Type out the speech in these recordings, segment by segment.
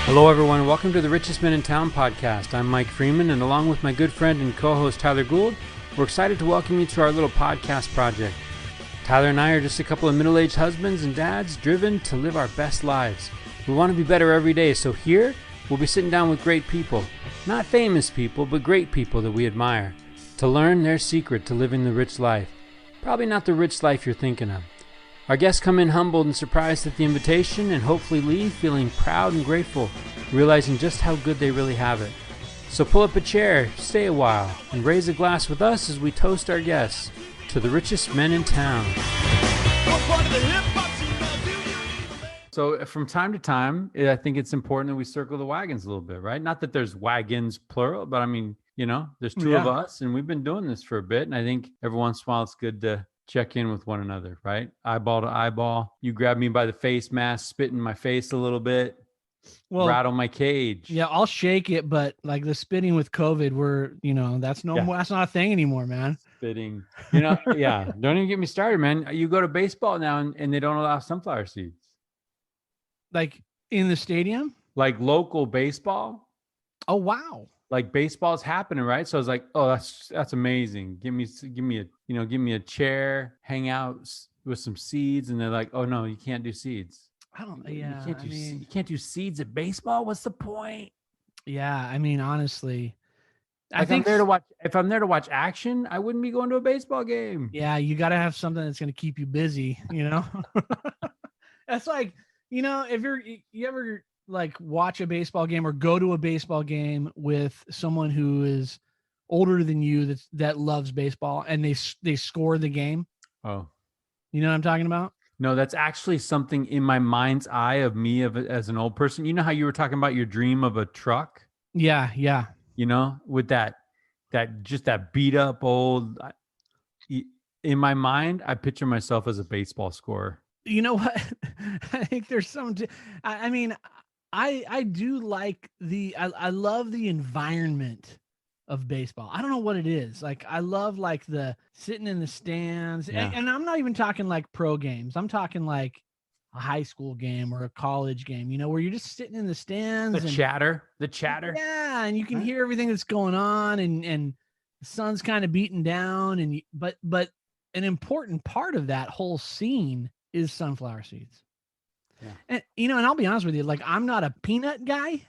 Hello, everyone. Welcome to the Richest Men in Town podcast. I'm Mike Freeman, and along with my good friend and co-host Tyler Gould, we're excited to welcome you to our little podcast project. Tyler and I are just a couple of middle-aged husbands and dads driven to live our best lives. We want to be better every day, so here we'll be sitting down with great people. Not famous people, but great people that we admire, to learn their secret to living the rich life. Probably not the rich life you're thinking of. Our guests come in humbled and surprised at the invitation and hopefully leave feeling proud and grateful, realizing just how good they really have it. So pull up a chair, stay a while, and raise a glass with us as we toast our guests to the richest men in town. So from time to time, I think it's important that we circle the wagons a little bit, right? Not that there's wagons plural, but I mean, you know, there's two of us and we've been doing this for a bit. And I think every once in a while it's good to check in with one another, right? Eyeball to eyeball. You grab me by the face mask, spit in my face a little bit, rattle my cage. Yeah, I'll shake it, but like the spitting with COVID, that's not a thing anymore, man. Spitting, don't even get me started, man. You go to baseball now and they don't allow sunflower seeds. Like in the stadium? Like local baseball. Oh, wow. Like baseball's happening, right? So I was like, oh, that's amazing. Give me a chair, hang out with some seeds. And they're like, oh no, you can't do seeds. You can't do seeds at baseball. What's the point? Yeah. I mean, honestly, if I'm there to watch action, I wouldn't be going to a baseball game. Yeah. You got to have something that's going to keep you busy, That's like, if you ever like watch a baseball game or go to a baseball game with someone who is older than you that loves baseball and they score the game. Oh, you know what I'm talking about? No, that's actually something in my mind's eye of me as an old person. You know how you were talking about your dream of a truck? Yeah. Yeah. With that beat up old, in my mind, I picture myself as a baseball scorer. You know what? I think there's I do like I love the environment of baseball. I don't know what it is. Like I love like the sitting in the stands and I'm not even talking like pro games. I'm talking like a high school game or a college game, where you're just sitting in the stands. The chatter. Yeah. And you can hear everything that's going on and the sun's kind of beating down but an important part of that whole scene is sunflower seeds. Yeah. And I'll be honest with you, like I'm not a peanut guy,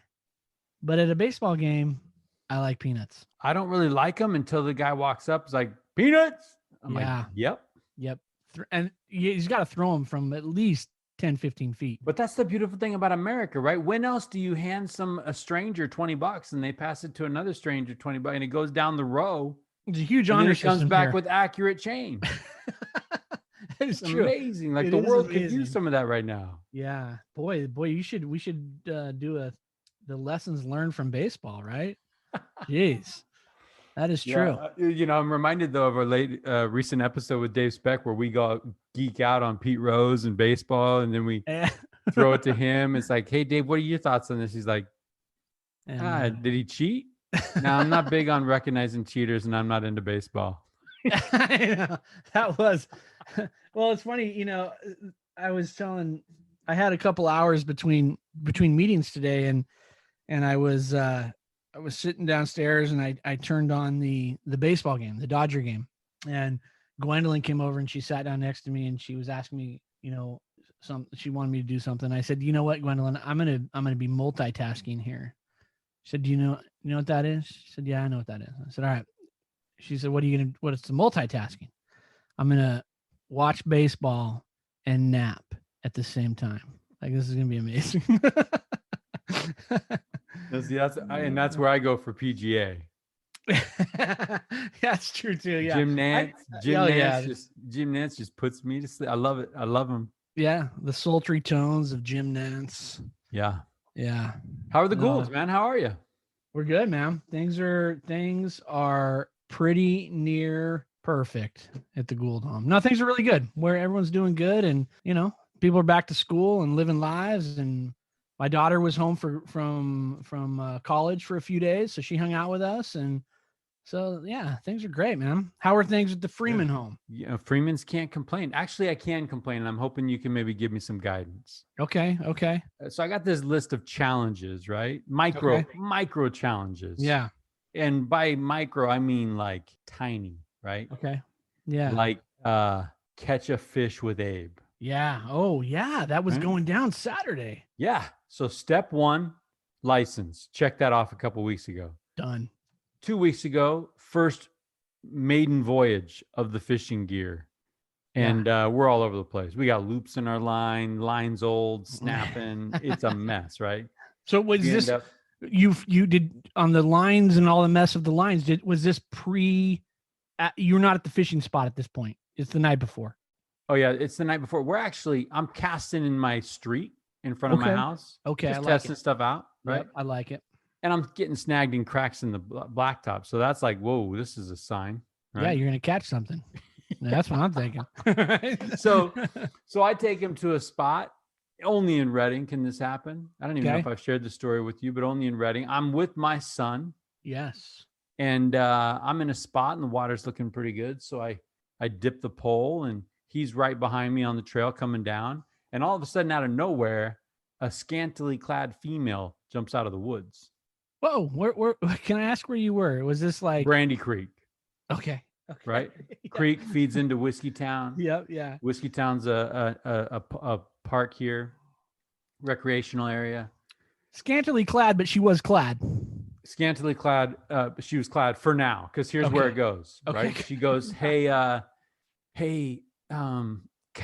but at a baseball game, I like peanuts. I don't really like them until the guy walks up. It's like, peanuts. I'm like, yep. And he's got to throw them from at least 10, 15 feet. But that's the beautiful thing about America, right? When else do you hand a stranger $20 and they pass it to another stranger $20 and it goes down the row? It's a huge honor system. It comes back with accurate change. It's amazing. Like the world could use some of that right now. Yeah. Boy, we should do the lessons learned from baseball, right? Jeez. That is true. I'm reminded though of a recent episode with Dave Speck where we geek out on Pete Rose and baseball, and then we throw it to him. It's like, hey Dave, what are your thoughts on this? He's like, did he cheat? No, I'm not big on recognizing cheaters, and I'm not into baseball. I know. That was well, it's funny, I had a couple hours between meetings today and I was sitting downstairs and I turned on the baseball game, the Dodger game, and Gwendolyn came over and she sat down next to me and she was asking me, she wanted me to do something. I said, you know what, Gwendolyn, I'm going to be multitasking here. She said, do you know what that is? She said, yeah, I know what that is. I said, all right. She said, what is the multitasking? I'm going to watch baseball and nap at the same time. Like, this is going to be amazing. That's where I go for PGA. That's true too. Yeah. Jim Nantz just puts me to sleep. I love it. I love him. Yeah. The sultry tones of Jim Nantz. Yeah. Yeah. How are the Goulds, man? How are you? We're good, man. Things are pretty near perfect at the Gould home. No, things are really good where everyone's doing good. And, people are back to school and living lives. And my daughter was home from college for a few days. So she hung out with us and So yeah, things are great, man. How are things at the Freeman home? Yeah, Freeman's can't complain. Actually, I can complain, and I'm hoping you can maybe give me some guidance. Okay. Okay. So I got this list of challenges, right? Okay. Micro challenges. Yeah. And by micro, I mean like tiny, right? Okay. Yeah. Like catch a fish with Abe. Yeah. Oh, yeah. That was Right? going down Saturday. Yeah. So step one, license. Check that off a couple weeks ago. Done. 2 weeks ago, first maiden voyage of the fishing gear. And we're all over the place. We got loops in our line, lines old, snapping. It's a mess, right? So was this you did on the lines and all the mess of the lines? Was this you're not at the fishing spot at this point? It's the night before. Oh yeah, it's the night before. I'm casting in my street in front of my house. Okay, just testing stuff out, right? Yep, I like it. And I'm getting snagged in cracks in the blacktop. So that's like, whoa, this is a sign. Right? Yeah, you're gonna catch something. That's what I'm thinking. so I take him to a spot. Only in Reading can this happen. I don't even know if I've shared the story with you, but only in Reading. I'm with my son. Yes. And I'm in a spot and the water's looking pretty good. So I dip the pole and he's right behind me on the trail coming down. And all of a sudden, out of nowhere, a scantily clad female jumps out of the woods. Whoa, where can I ask where you were? Was this like Brandy Creek? Okay. Right? Yeah. Creek feeds into Whiskey Town. Yep, yeah. Whiskey Town's a park here, recreational area. Scantily clad, but she was clad. Scantily clad, but she was clad for now, because here's where it goes. Right? She goes, hey, can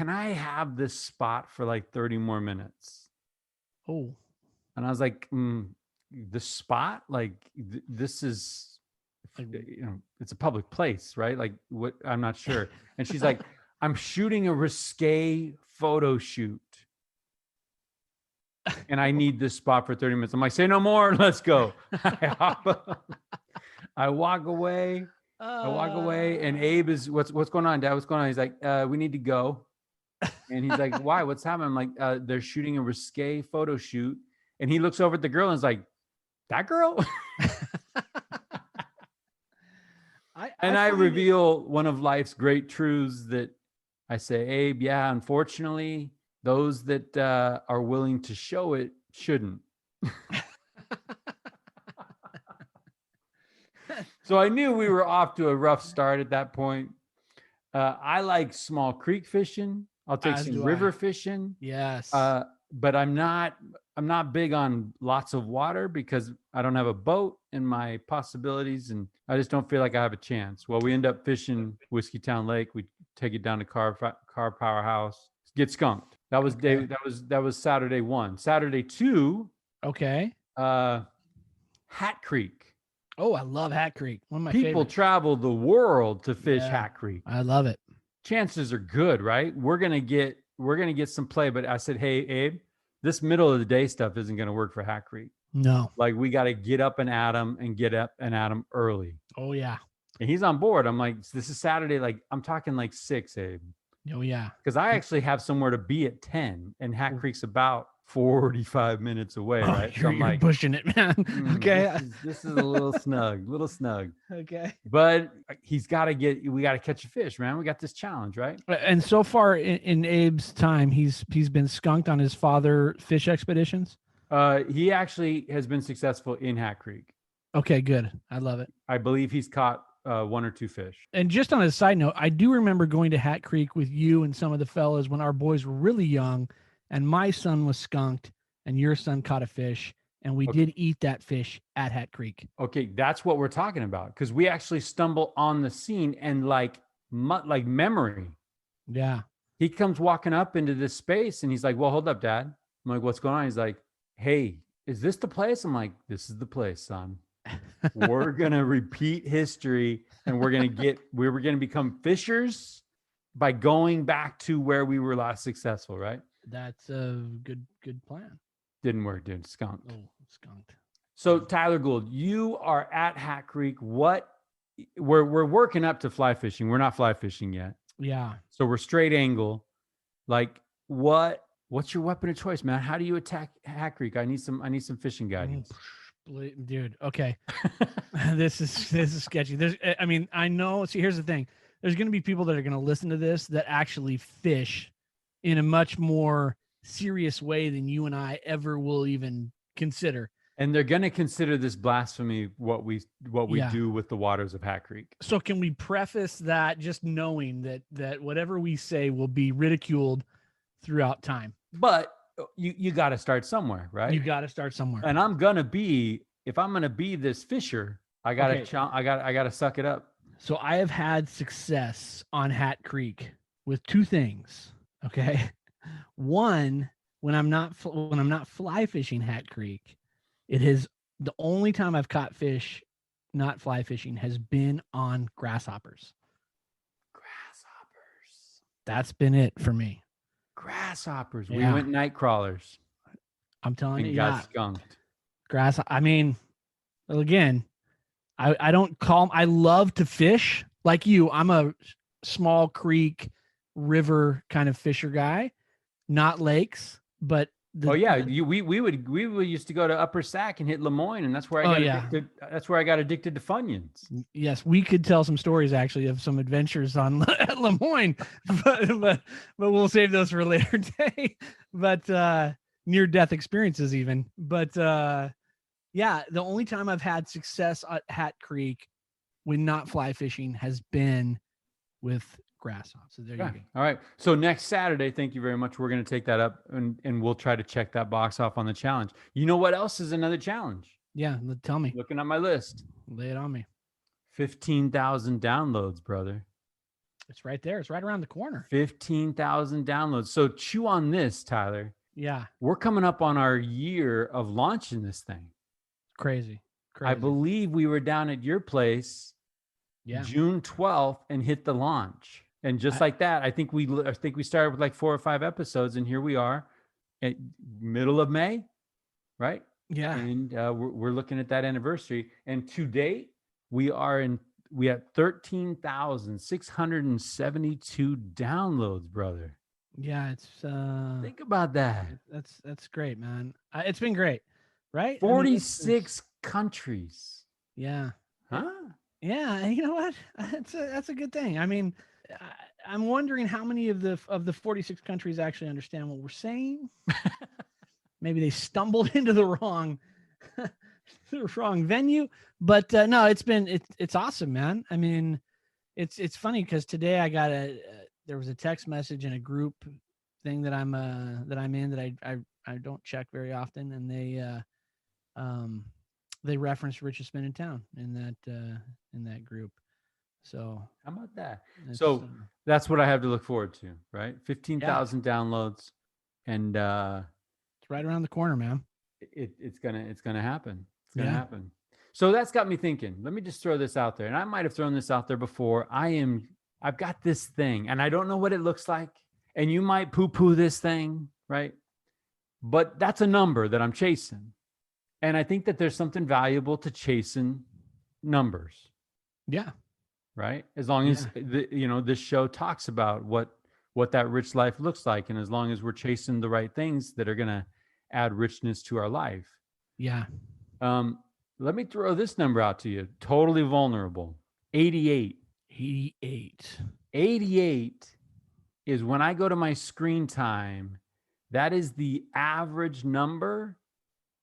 I have this spot for like 30 more minutes? Oh. And I was like, the spot, like this is, it's a public place, right? Like what? I'm not sure. And she's like, I'm shooting a risque photo shoot and I need this spot for 30 minutes. I'm like, say no more. Let's go. I walk away. And Abe is, what's going on, Dad? What's going on? He's like, we need to go. And he's like, why? What's happening? I'm like, they're shooting a risque photo shoot. And he looks over at the girl and is like, that girl? I reveal one of life's great truths that I say, Abe, yeah, unfortunately, those that are willing to show it shouldn't. So I knew we were off to a rough start at that point. I like small creek fishing. I'll take some river fishing. Yes. But I'm not big on lots of water because I don't have a boat and my possibilities, and I just don't feel like I have a chance. Well, we end up fishing Whiskey Town Lake. We take it down to Car Powerhouse, get skunked. That was that was Saturday 1. Saturday 2. Okay. Hat Creek. Oh, I love Hat Creek. One of my People favorites. travel the world to fish Hat Creek. I love it. Chances are good, right? We're gonna get some play. But I said, hey, Abe, this middle of the day stuff isn't gonna work for Hat Creek. No. Like we got to get up and at him early. Oh yeah. And he's on board. I'm like, this is Saturday. Like I'm talking like 6, Abe. Oh yeah. Because I actually have somewhere to be at 10, and Hat Creek's about 45 minutes away, right? So you're pushing it, man. Okay. This is a little snug. Okay. But we got to catch a fish, man. We got this challenge, right? And so far in Abe's time, he's been skunked on his father fish expeditions. He actually has been successful in Hat Creek. Okay, good. I love it. I believe he's caught 1 or 2 fish. And just on a side note, I do remember going to Hat Creek with you and some of the fellas when our boys were really young, and my son was skunked and your son caught a fish, and we did eat that fish at Hat Creek. Okay, that's what we're talking about, because we actually stumble on the scene and like memory. Yeah. He comes walking up into this space and he's like, well, hold up, Dad. I'm like, what's going on? He's like, hey, is this the place? I'm like, this is the place, son. We're going to repeat history, and we were going to become fishers by going back to where we were last successful, right? That's a good plan. Didn't work, dude. Skunked. Oh, skunked. So Tyler Gould, you are at Hat Creek. We're working up to fly fishing. We're not fly fishing yet. Yeah. So we're straight angle. Like what's your weapon of choice, man? How do you attack Hat Creek? I need some fishing guidance. Dude, okay. This is sketchy. I know. See, here's the thing. There's going to be people that are going to listen to this that actually fish in a much more serious way than you and I ever will even consider. And they're going to consider this blasphemy, what we Yeah. do with the waters of Hat Creek. So can we preface that just knowing that whatever we say will be ridiculed throughout time? But you got to start somewhere, right? You got to start somewhere. And if I'm going to be this fisher, I got to suck it up. So I have had success on Hat Creek with two things. Okay. One, when I'm not fly fishing Hat Creek, it is the only time I've caught fish not fly fishing has been on grasshoppers. That's been it for me. Grasshoppers. Yeah. We went night crawlers. I'm telling and you, got skunked. I mean, well, again, I don't call. I love to fish like you. I'm a small creek, river kind of fisher guy, not lakes, but. We used to go to Upper Sac and hit Lemoyne, and that's where I got addicted. That's where I got addicted to Funyuns. Yes, we could tell some stories actually of some adventures on at Lemoyne, but we'll save those for a later day. But near death experiences even. But yeah, the only time I've had success at Hat Creek when not fly fishing has been with grasshoppers. So there you go. All right. So next Saturday, thank you very much. We're going to take that up and we'll try to check that box off on the challenge. You know what else is another challenge? Yeah. Tell me. Looking at my list. Lay it on me. 15,000 downloads, brother. It's right there. It's right around the corner. 15,000 downloads. So chew on this, Tyler. Yeah. We're coming up on our year of launching this thing. Crazy. I believe we were down at your place June 12th and hit the launch. And just like that, I think we started with like 4 or 5 episodes, and here we are at middle of May, right? Yeah. And we're looking at that anniversary. And to date, we have 13,672 downloads, brother. Yeah, it's think about that. That's great, man. It's been great, right? 46 countries. Yeah. Huh? Yeah. You know what? That's a good thing. I mean, I'm wondering how many of the 46 countries actually understand what we're saying. Maybe they stumbled into the wrong venue, but no, it's awesome, man. I mean, it's funny because today I got there was a text message in a group thing that I'm in that I don't check very often, and they referenced Richest Man in Town in that group. So how about that? So that's what I have to look forward to, right? 15,000 downloads, and it's right around the corner, man. It's gonna happen. It's gonna happen. So that's got me thinking. Let me just throw this out there, and I might have thrown this out there before. I've got this thing, and I don't know what it looks like, and you might poo-poo this thing, right? But that's a number that I'm chasing, and I think that there's something valuable to chasing numbers. Yeah. Right. As long as this show talks about what that rich life looks like. And as long as we're chasing the right things that are going to add richness to our life. Yeah. Let me throw this number out to you. Totally vulnerable. 88. 88 is when I go to my screen time. That is the average number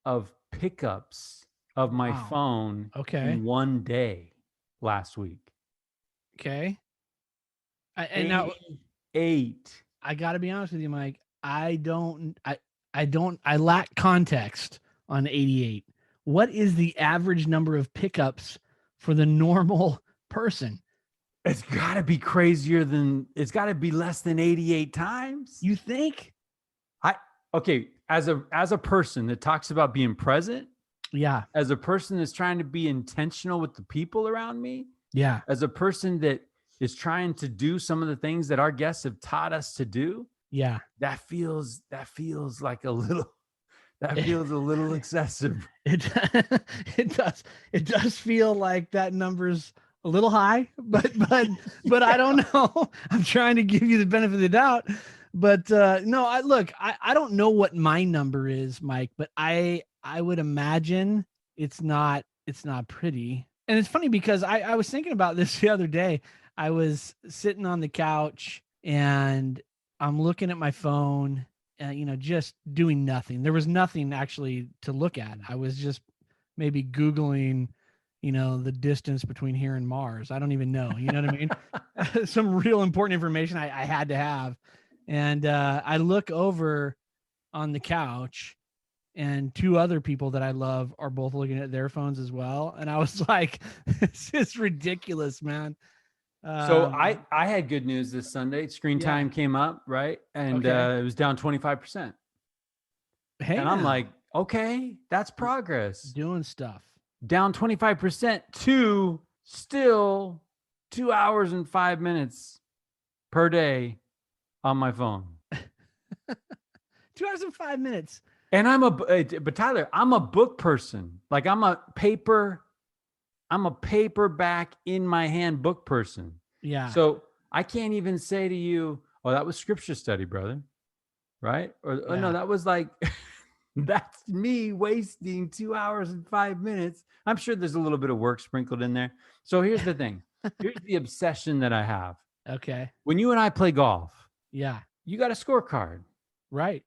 of pickups of my phone in one day last week. Okay. And 88. I got to be honest with you, Mike. I lack context on 88. What is the average number of pickups for the normal person? It's got to be crazier than, it's got to be less than 88 times. You think? Okay. As a person that talks about being present. Yeah. As a person that's trying to be intentional with the people around me. Yeah. As a person that is trying to do some of the things that our guests have taught us to do. Yeah. That feels like a little excessive. It does feel like that number's a little high, but I don't know. I'm trying to give you the benefit of the doubt, but no, I don't know what my number is, Mike, but I would imagine it's not pretty. And it's funny because I was thinking about this the other day. I was sitting on the couch and I'm looking at my phone, just doing nothing. There was nothing actually to look at. I was just maybe Googling, the distance between here and Mars. I don't even know. You know what I mean? Some real important information I had to have. And I look over on the couch and two other people that I love are both looking at their phones as well. And I was like, this is ridiculous, man. So I had good news this Sunday. Screen time came up, right? And it was down 25%. Hey, and I'm like, okay, that's progress. Doing stuff. Down 25% to still 2 hours and 5 minutes per day on my phone. 2 hours and 5 minutes. And but Tyler, I'm a book person. Like I'm a paperback in my hand book person. Yeah. So I can't even say to you, oh, that was scripture study, brother. Right? Or oh, no, that was like, that's me wasting 2 hours and 5 minutes. I'm sure there's a little bit of work sprinkled in there. So here's the thing. Here's the obsession that I have. Okay. When you and I play golf, yeah, you got a scorecard. Right.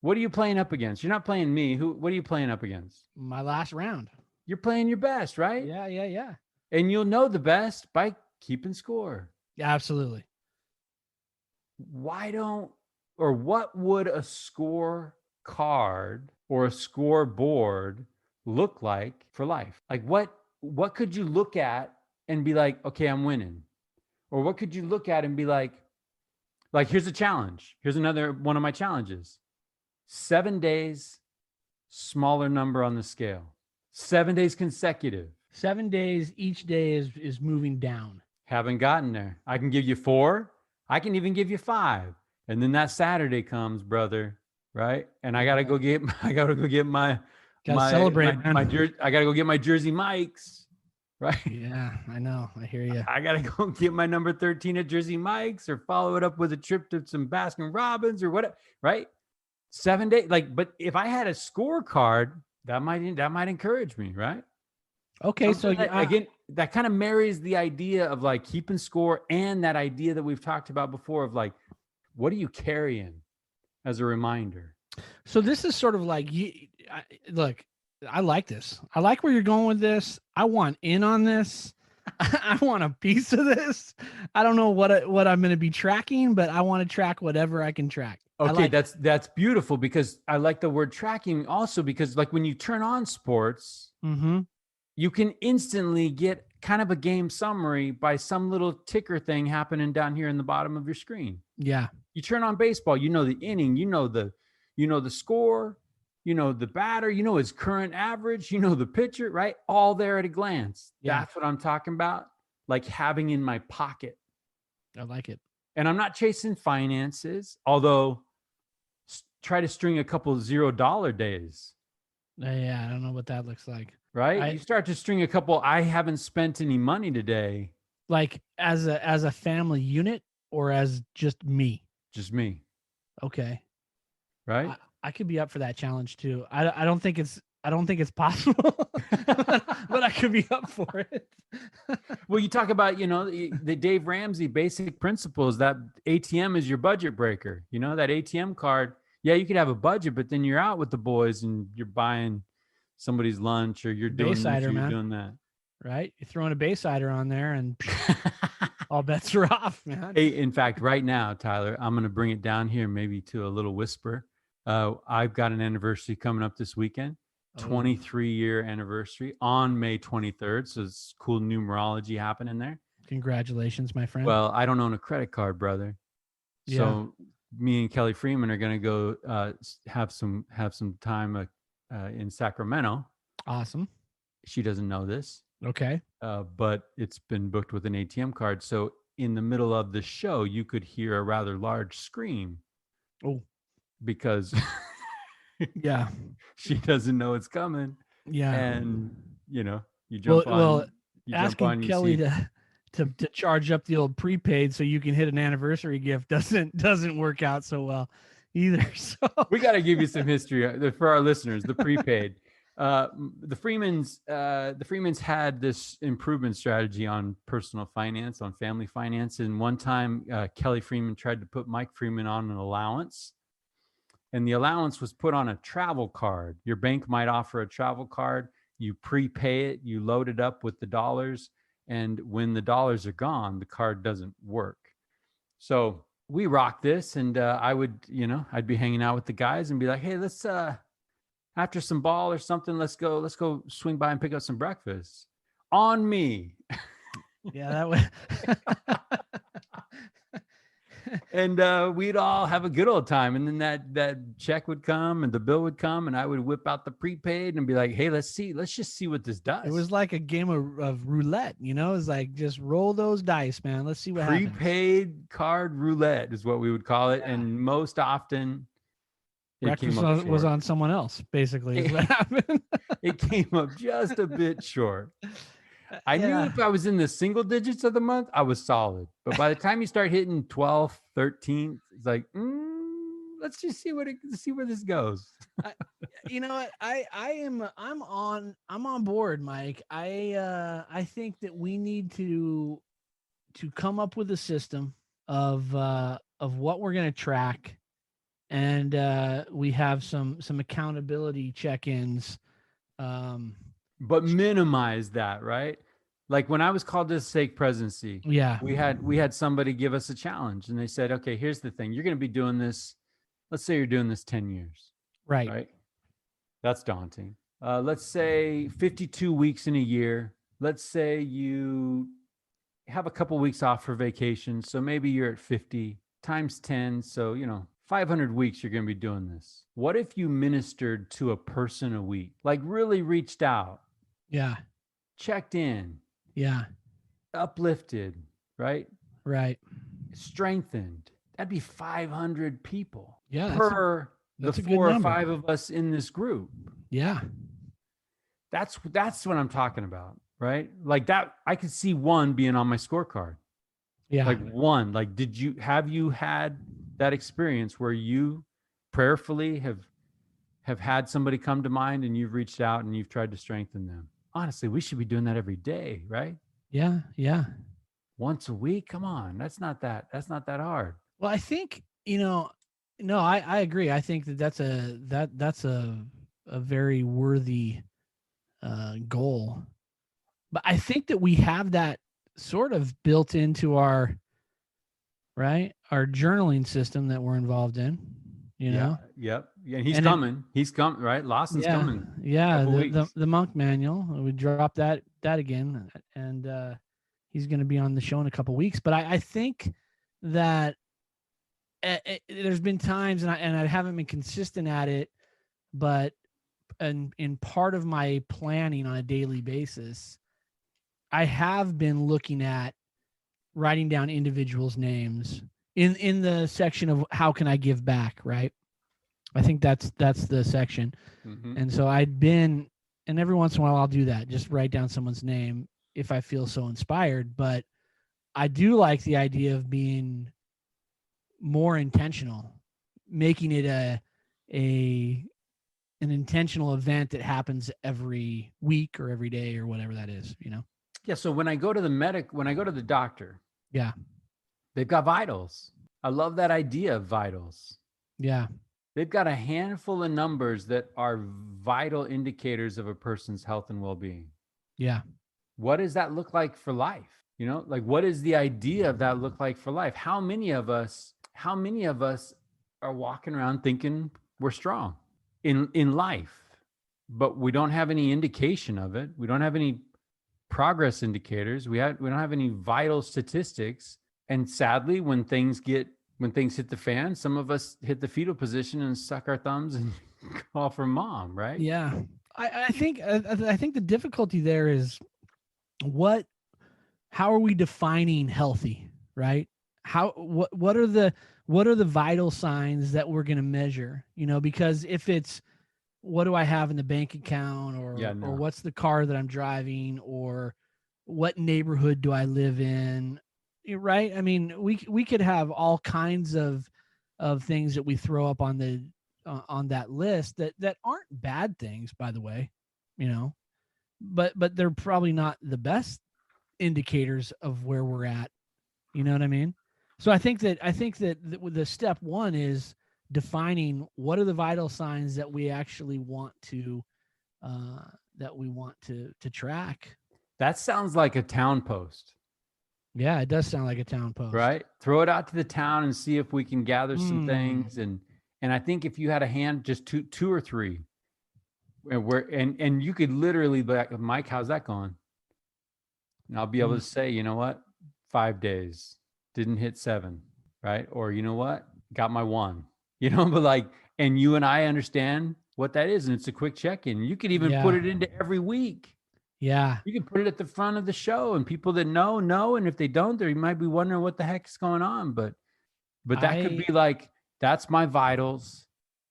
What are you playing up against? You're not playing me. What are you playing up against? My last round. You're playing your best, right? Yeah. And you'll know the best by keeping score. Yeah, absolutely. What would a score card or a scoreboard look like for life? Like what could you look at and be like, okay, I'm winning? Or what could you look at and be like, here's a challenge. Here's another one of my challenges. 7 days, smaller number on the scale. 7 days consecutive. 7 days, each day is moving down. Haven't gotten there. I can give you 4. I can even give you 5. And then that Saturday comes, brother, right? And I gotta go get my I gotta go get my Jersey Mike's, right? Yeah, I know. I hear you. I gotta go get my number 13 at Jersey Mike's, or follow it up with a trip to some Baskin Robbins or whatever, right? 7 days, but if I had a scorecard, that might encourage me, right? Okay, something so again, that kind of marries the idea of like keeping score and that idea that we've talked about before of like, what are you carrying as a reminder? So this is sort of like, look, I like this. I like where you're going with this. I want in on this. I want a piece of this. I don't know what I'm going to be tracking, but I want to track whatever I can track. Okay, that's beautiful, because I like the word tracking also, because like when you turn on sports, you can instantly get kind of a game summary by some little ticker thing happening down here in the bottom of your screen. Yeah. You turn on baseball, you know the inning, you know the score, you know the batter, you know his current average, you know the pitcher, right? All there at a glance. Yeah. That's what I'm talking about. Like having in my pocket. I like it. And I'm not chasing finances, although try to string a couple $0 days. Yeah, I don't know what that looks like. Right? You start to string a couple, I haven't spent any money today. Like as a family unit or as just me? Just me. Okay. Right? I could be up for that challenge too. I don't think it's possible, but I could be up for it. Well, you talk about, the Dave Ramsey basic principles, that ATM is your budget breaker. You know, that ATM card. Yeah, you could have a budget, but then you're out with the boys and you're buying somebody's lunch, or you're doing this, or you're doing that. Right? You're throwing a Baysider on there and all bets are off, man. Hey, in fact, right now, Tyler, I'm going to bring it down here maybe to a little whisper. I've got an anniversary coming up this weekend. 23-year anniversary on May 23rd. So it's cool numerology happening there. Congratulations, my friend. Well, I don't own a credit card, brother. Yeah. So me and Kelly Freeman are going to go have some time in Sacramento. Awesome. She doesn't know this. Okay. But it's been booked with an ATM card. So in the middle of the show, you could hear a rather large scream. Oh. Because yeah, she doesn't know it's coming. Yeah. And you jump on. Well, asking Kelly to charge up the old prepaid so you can hit an anniversary gift doesn't work out so well either. So we got to give you some history for our listeners. The prepaid. The Freemans had this improvement strategy on personal finance, on family finance. And one time, Kelly Freeman tried to put Mike Freeman on an allowance, and the allowance was put on a travel card. Your bank might offer a travel card. You prepay it, you load it up with the dollars, and when the dollars are gone, the card doesn't work. So we rocked this, and I'd be hanging out with the guys and be like, hey, let's after some ball or something, let's go swing by and pick up some breakfast. On me. Yeah, that would. And we'd all have a good old time. And then that check would come and the bill would come, and I would whip out the prepaid and be like, hey, let's just see what this does. It was like a game of roulette, It's like, just roll those dice, man. Let's see what happens. Prepaid card roulette is what we would call it. Yeah. And most often breakfast was on someone else, basically, is what happened. It came up just a bit short. I knew if I was in the single digits of the month, I was solid. But by the time you start hitting 12th, 13th, it's like, let's just see where this goes. You know what? I'm on board, Mike. I think that we need to come up with a system of what we're going to track, and we have some accountability check-ins. But minimize that, right? Like when I was called to the stake presidency, we had somebody give us a challenge, and they said, okay, here's the thing. You're going to be doing this. Let's say you're doing this 10 years. Right. That's daunting. Let's say 52 weeks in a year. Let's say you have a couple weeks off for vacation. So maybe you're at 50 times 10. So, 500 weeks you're going to be doing this. What if you ministered to a person a week? Like really reached out. Yeah. Checked in. Yeah. Uplifted, right? Right. Strengthened. That'd be 500 people. Yeah. Per the 4 or 5 of us in this group. Yeah. That's what I'm talking about, right? Like that, I could see one being on my scorecard. Yeah. Like one, like, have you had that experience where you prayerfully have had somebody come to mind and you've reached out and you've tried to strengthen them? Honestly, we should be doing that every day, right? Yeah. Yeah. Once a week. Come on. That's not that hard. Well, I think, no, I agree. I think that's a very worthy goal, but I think that we have that sort of built into our journaling system that we're involved in, Yep. Yeah. He's coming, right? Lawson's coming. Yeah. The monk manual, we dropped that again, and he's going to be on the show in a couple weeks. But I think that there's been times, and I haven't been consistent at it, but in part of my planning on a daily basis, I have been looking at writing down individuals' names in the section of how can I give back, right? I think that's the section. Mm-hmm. And so and every once in a while I'll do that, just write down someone's name if I feel so inspired. But I do like the idea of being more intentional, making it an intentional event that happens every week or every day or whatever that is, Yeah. So when I go to the doctor, yeah, they've got vitals. I love that idea of vitals. Yeah. They've got a handful of numbers that are vital indicators of a person's health and well-being. Yeah. What does that look like for life? Like what is the idea of that look like for life? How many of us are walking around thinking we're strong in life, but we don't have any indication of it. We don't have any progress indicators. We don't have any vital statistics. And sadly, when things hit the fan, some of us hit the fetal position and suck our thumbs and call for mom, right? Yeah. I think the difficulty there is how are we defining healthy, right? What are the vital signs that we're going to measure, because if it's, what do I have in the bank account, or what's the car that I'm driving, or what neighborhood do I live in? Right. I mean, we could have all kinds of things that we throw up on that list that aren't bad things, by the way. you know, but they're probably not the best indicators of where we're at. You know what I mean? So I think that the step one is defining what are the vital signs that we actually want to uh, to track. That sounds like a town post, Yeah, it does sound like a town post. right? Throw it out to the town and see if we can gather some Mm, things. And I think if you had a hand, just two or three, and you could literally be like, Mike, how's that going? And I'll be able mm, to say, you know what, 5 days, didn't hit 7, right? Or you know what, got my 1, but like, and you and I understand what that is, and it's a quick check-in. You could even put yeah, it into every week. yeah. You can put it at the front of the show, and people that know, and if they don't, they might be wondering what the heck is going on. But that could I be like, that's my vitals,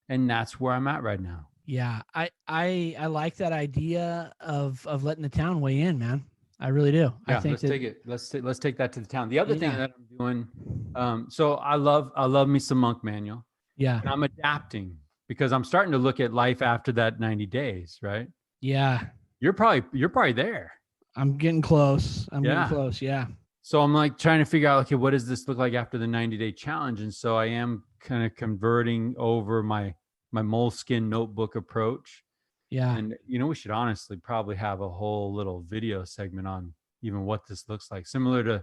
and that's where I'm at right now. Yeah, I like that idea of letting the town weigh in, man. I really do. I Yeah, think let's that take it. Let's take that to the town. The other thing yeah, that I'm doing, so I love me some Monk Manual, yeah, and I'm adapting because I'm starting to look at life after that 90 days. Right? yeah. You're probably there. I'm getting close. I'm getting Yeah. close. Yeah. So I'm like trying to figure out, okay, what does this look like after the 90-day challenge? And so I am kind of converting over my moleskin notebook approach. Yeah. And we should honestly probably have a whole little video segment on even what this looks like, similar to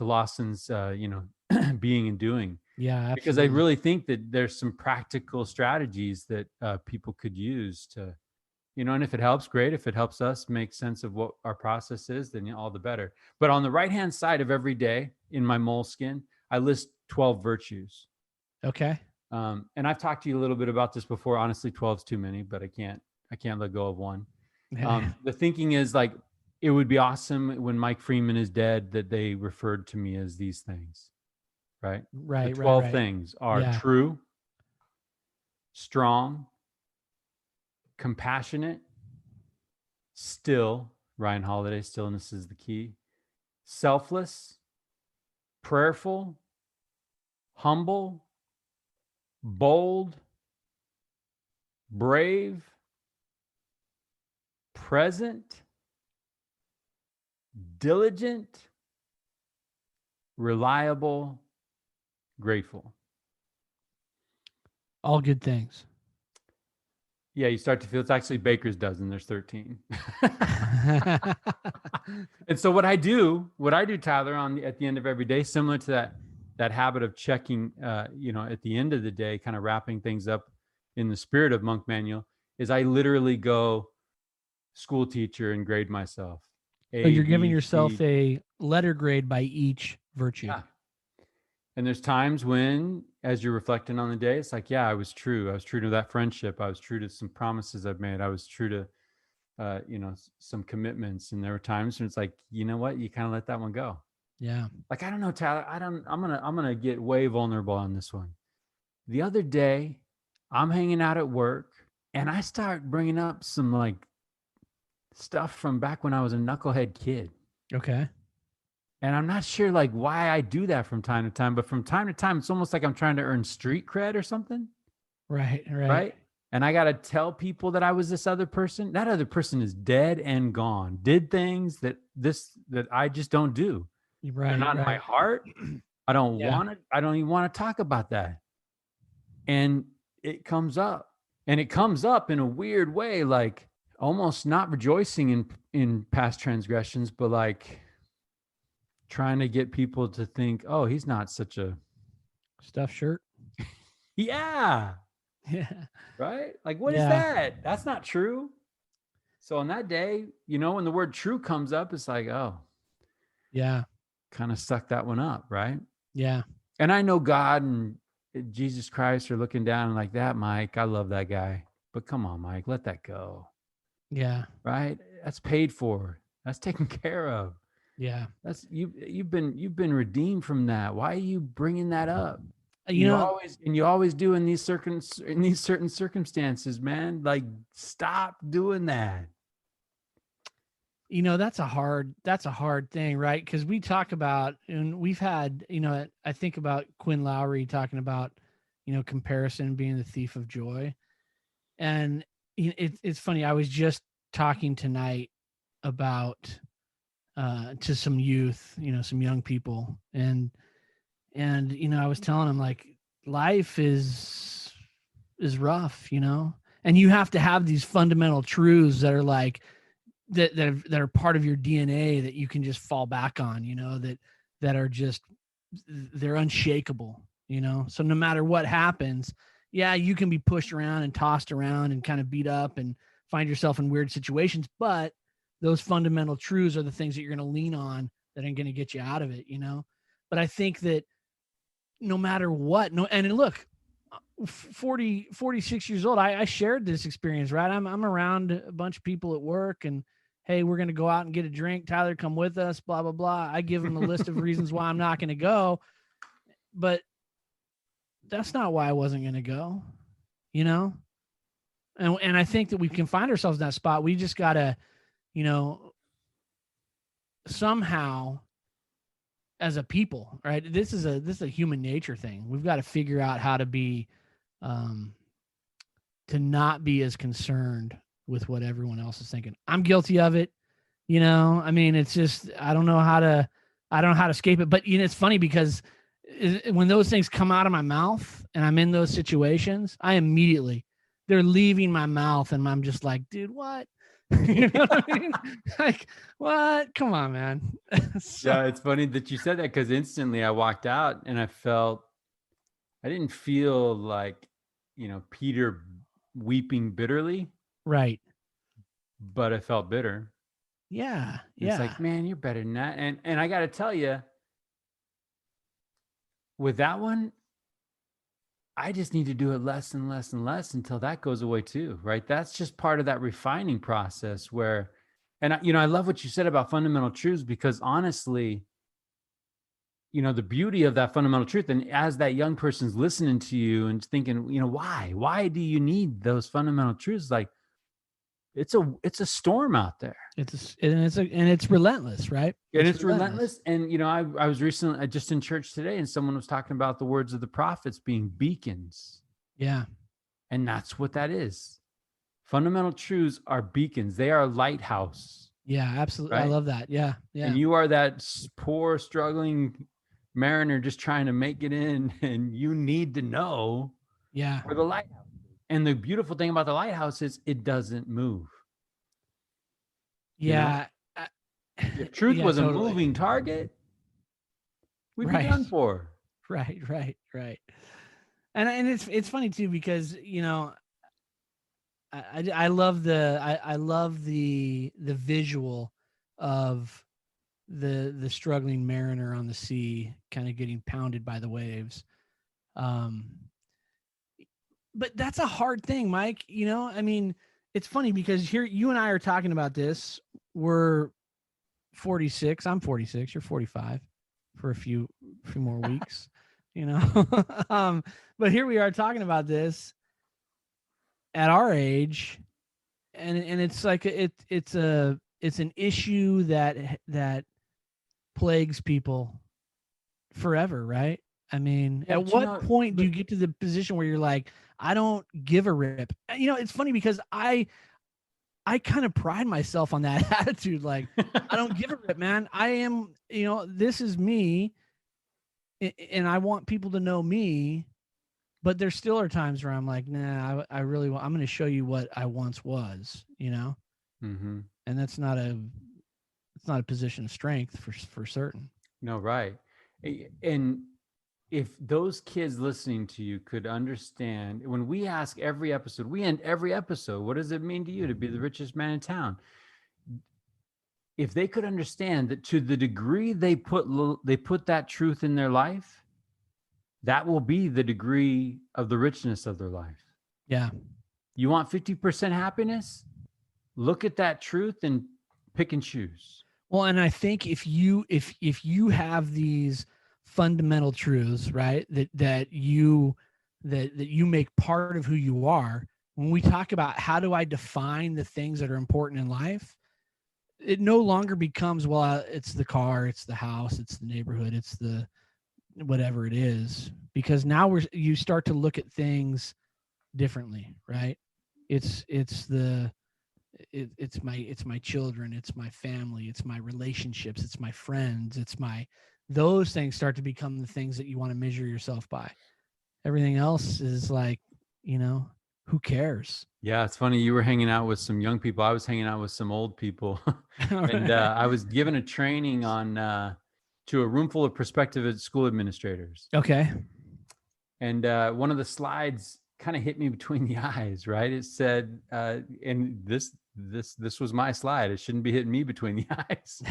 Lawson's being and doing, Yeah, because I absolutely. really think that there's some practical strategies that people could use to, and if it helps, great. If it helps us make sense of what our process is, then all the better. But on the right hand side of every day in my moleskin, I list 12 virtues. Okay. And I've talked to you a little bit about this before. Honestly, 12 is too many, but I can't let go of one. The thinking is like, it would be awesome when Mike Freeman is dead that they referred to me as these things, right? The Right, right, 12 right. things are Yeah. true, strong, compassionate, still. Ryan Holiday, stillness is the key. Selfless, prayerful, humble, bold, brave, present, diligent, reliable, grateful. All good things. Yeah, you start to feel it's actually Baker's dozen. There's 13. And so what I do, Tyler, at the end of every day, similar to that habit of checking, at the end of the day, kind of wrapping things up in the spirit of Monk Manual, is I literally go school teacher and grade myself. So A, you're giving B, yourself C. a letter grade by each virtue. Yeah. And there's times when, as you're reflecting on the day, it's like, yeah, I was true. I was true to that friendship. I was true to some promises I've made. I was true to, some commitments. And there were times when it's like, you know what, you kind of let that one go. Yeah. Like, I don't know, Tyler. I'm gonna get way vulnerable on this one. The other day, I'm hanging out at work, and I start bringing up some like stuff from back when I was a knucklehead kid. Okay. And I'm not sure like why I do that from time to time, but from time to time, it's almost like I'm trying to earn street cred or something. Right, right. Right. And I got to tell people that I was this other person. That other person is dead and gone, did things that I just don't do. They're Right, not in my right. heart. I don't Yeah. want it. I don't even want to talk about that. And it comes up, and it comes up in a weird way, like almost not rejoicing in past transgressions, but like trying to get people to think, oh, he's not such a Stuffed shirt. yeah, Yeah. right? Like, what is Yeah. that? That's not true. So on that day, when the word true comes up, it's like, oh, Yeah. kind of suck that one up, right? Yeah. And I know God and Jesus Christ are looking down like that, Mike. I love that guy. But come on, Mike, let that go. Yeah. Right? That's paid for. That's taken care of. Yeah. That's you've been redeemed from that. Why are you bringing that up? You know, You always do in these certain circumstances, man. Like, stop doing that. that's a hard thing, right? Because we talk about, and we've had, I think about Quinn Lowry talking about, comparison being the thief of joy. And it's funny. I was just talking tonight about to some youth, some young people, and I was telling them, like, life is rough, and you have to have these fundamental truths that are like that are part of your DNA that you can just fall back on, that are just, they're unshakable, so no matter what happens, yeah, you can be pushed around and tossed around and kind of beat up and find yourself in weird situations, but those fundamental truths are the things that you're going to lean on that are going to get you out of it, but I think that no matter what, and look, 46 years old, I shared this experience, right? I'm around a bunch of people at work, and hey, we're going to go out and get a drink. Tyler, come with us, blah, blah, blah. I give them the list of reasons why I'm not going to go, but that's not why I wasn't going to go, And I think that we can find ourselves in that spot. We just got to, somehow, as a people, right? This is a human nature thing. We've got to figure out how to be, to not be as concerned with what everyone else is thinking. I'm guilty of it. I mean, it's just, I don't know how to escape it, but it's funny because when those things come out of my mouth and I'm in those situations, they're leaving my mouth and I'm just like, dude, what? You know what I mean? Like, what? Come on, man. Yeah, it's funny that you said that, because instantly I walked out and I didn't feel like, Peter weeping bitterly. Right. But I felt bitter. Yeah. It's like, man, you're better than that. And I got to tell you, with that one, I just need to do it less and less and less until that goes away too, right? That's just part of that refining process where, and I love what you said about fundamental truths, because honestly, the beauty of that fundamental truth, and as that young person's listening to you and thinking, why do you need those fundamental truths? Like, it's a storm out there. It's relentless, right? And it's relentless. And I was recently just in church today, and someone was talking about the words of the prophets being beacons. Yeah. And that's what that is. Fundamental truths are beacons. They are a lighthouse. Yeah, absolutely. Right? I love that. Yeah. Yeah. And you are that poor, struggling mariner just trying to make it in, and you need to know where the lighthouse is. And the beautiful thing about the lighthouse is it doesn't move. Yeah. If truth was totally a moving target, we'd be done for. Right. And it's funny too, because I love the visual of the struggling mariner on the sea, kind of getting pounded by the waves. But that's a hard thing, Mike. I mean, it's funny because here you and I are talking about this. We're 46. I'm 46. You're 45 for a few more weeks, but here we are talking about this at our age. And it's like, it's an issue that plagues people forever. Right. I mean, at what point do you get to the position where you're like, I don't give a rip? It's funny because I kind of pride myself on that attitude. Like, I don't give a rip, man. I am, this is me, and I want people to know me, but there still are times where I'm like, nah, I really want, I'm going to show you what I once was, Mm-hmm. And it's not a position of strength for certain. No, right. And if those kids listening to you could understand, when we ask every episode, we end every episode, what does it mean to you to be the richest man in town? If they could understand that, to the degree they put that truth in their life, that will be the degree of the richness of their life. Yeah. You want 50% happiness? Look at that truth and pick and choose. Well, and I think if you have these fundamental truths, right, that you make part of who you are, when we talk about how do I define the things that are important in life, it no longer becomes, well, it's the car, it's the house, it's the neighborhood, it's the whatever it is, because now you start to look at things differently, right? It's the it's my children, it's my family, it's my relationships, it's my friends, those things start to become the things that you want to measure yourself by. Everything else is like, who cares? Yeah, it's funny. You were hanging out with some young people. I was hanging out with some old people. And I was given a training on to a room full of prospective school administrators. Okay. And one of the slides kind of hit me between the eyes, right? It said, and this was my slide. It shouldn't be hitting me between the eyes.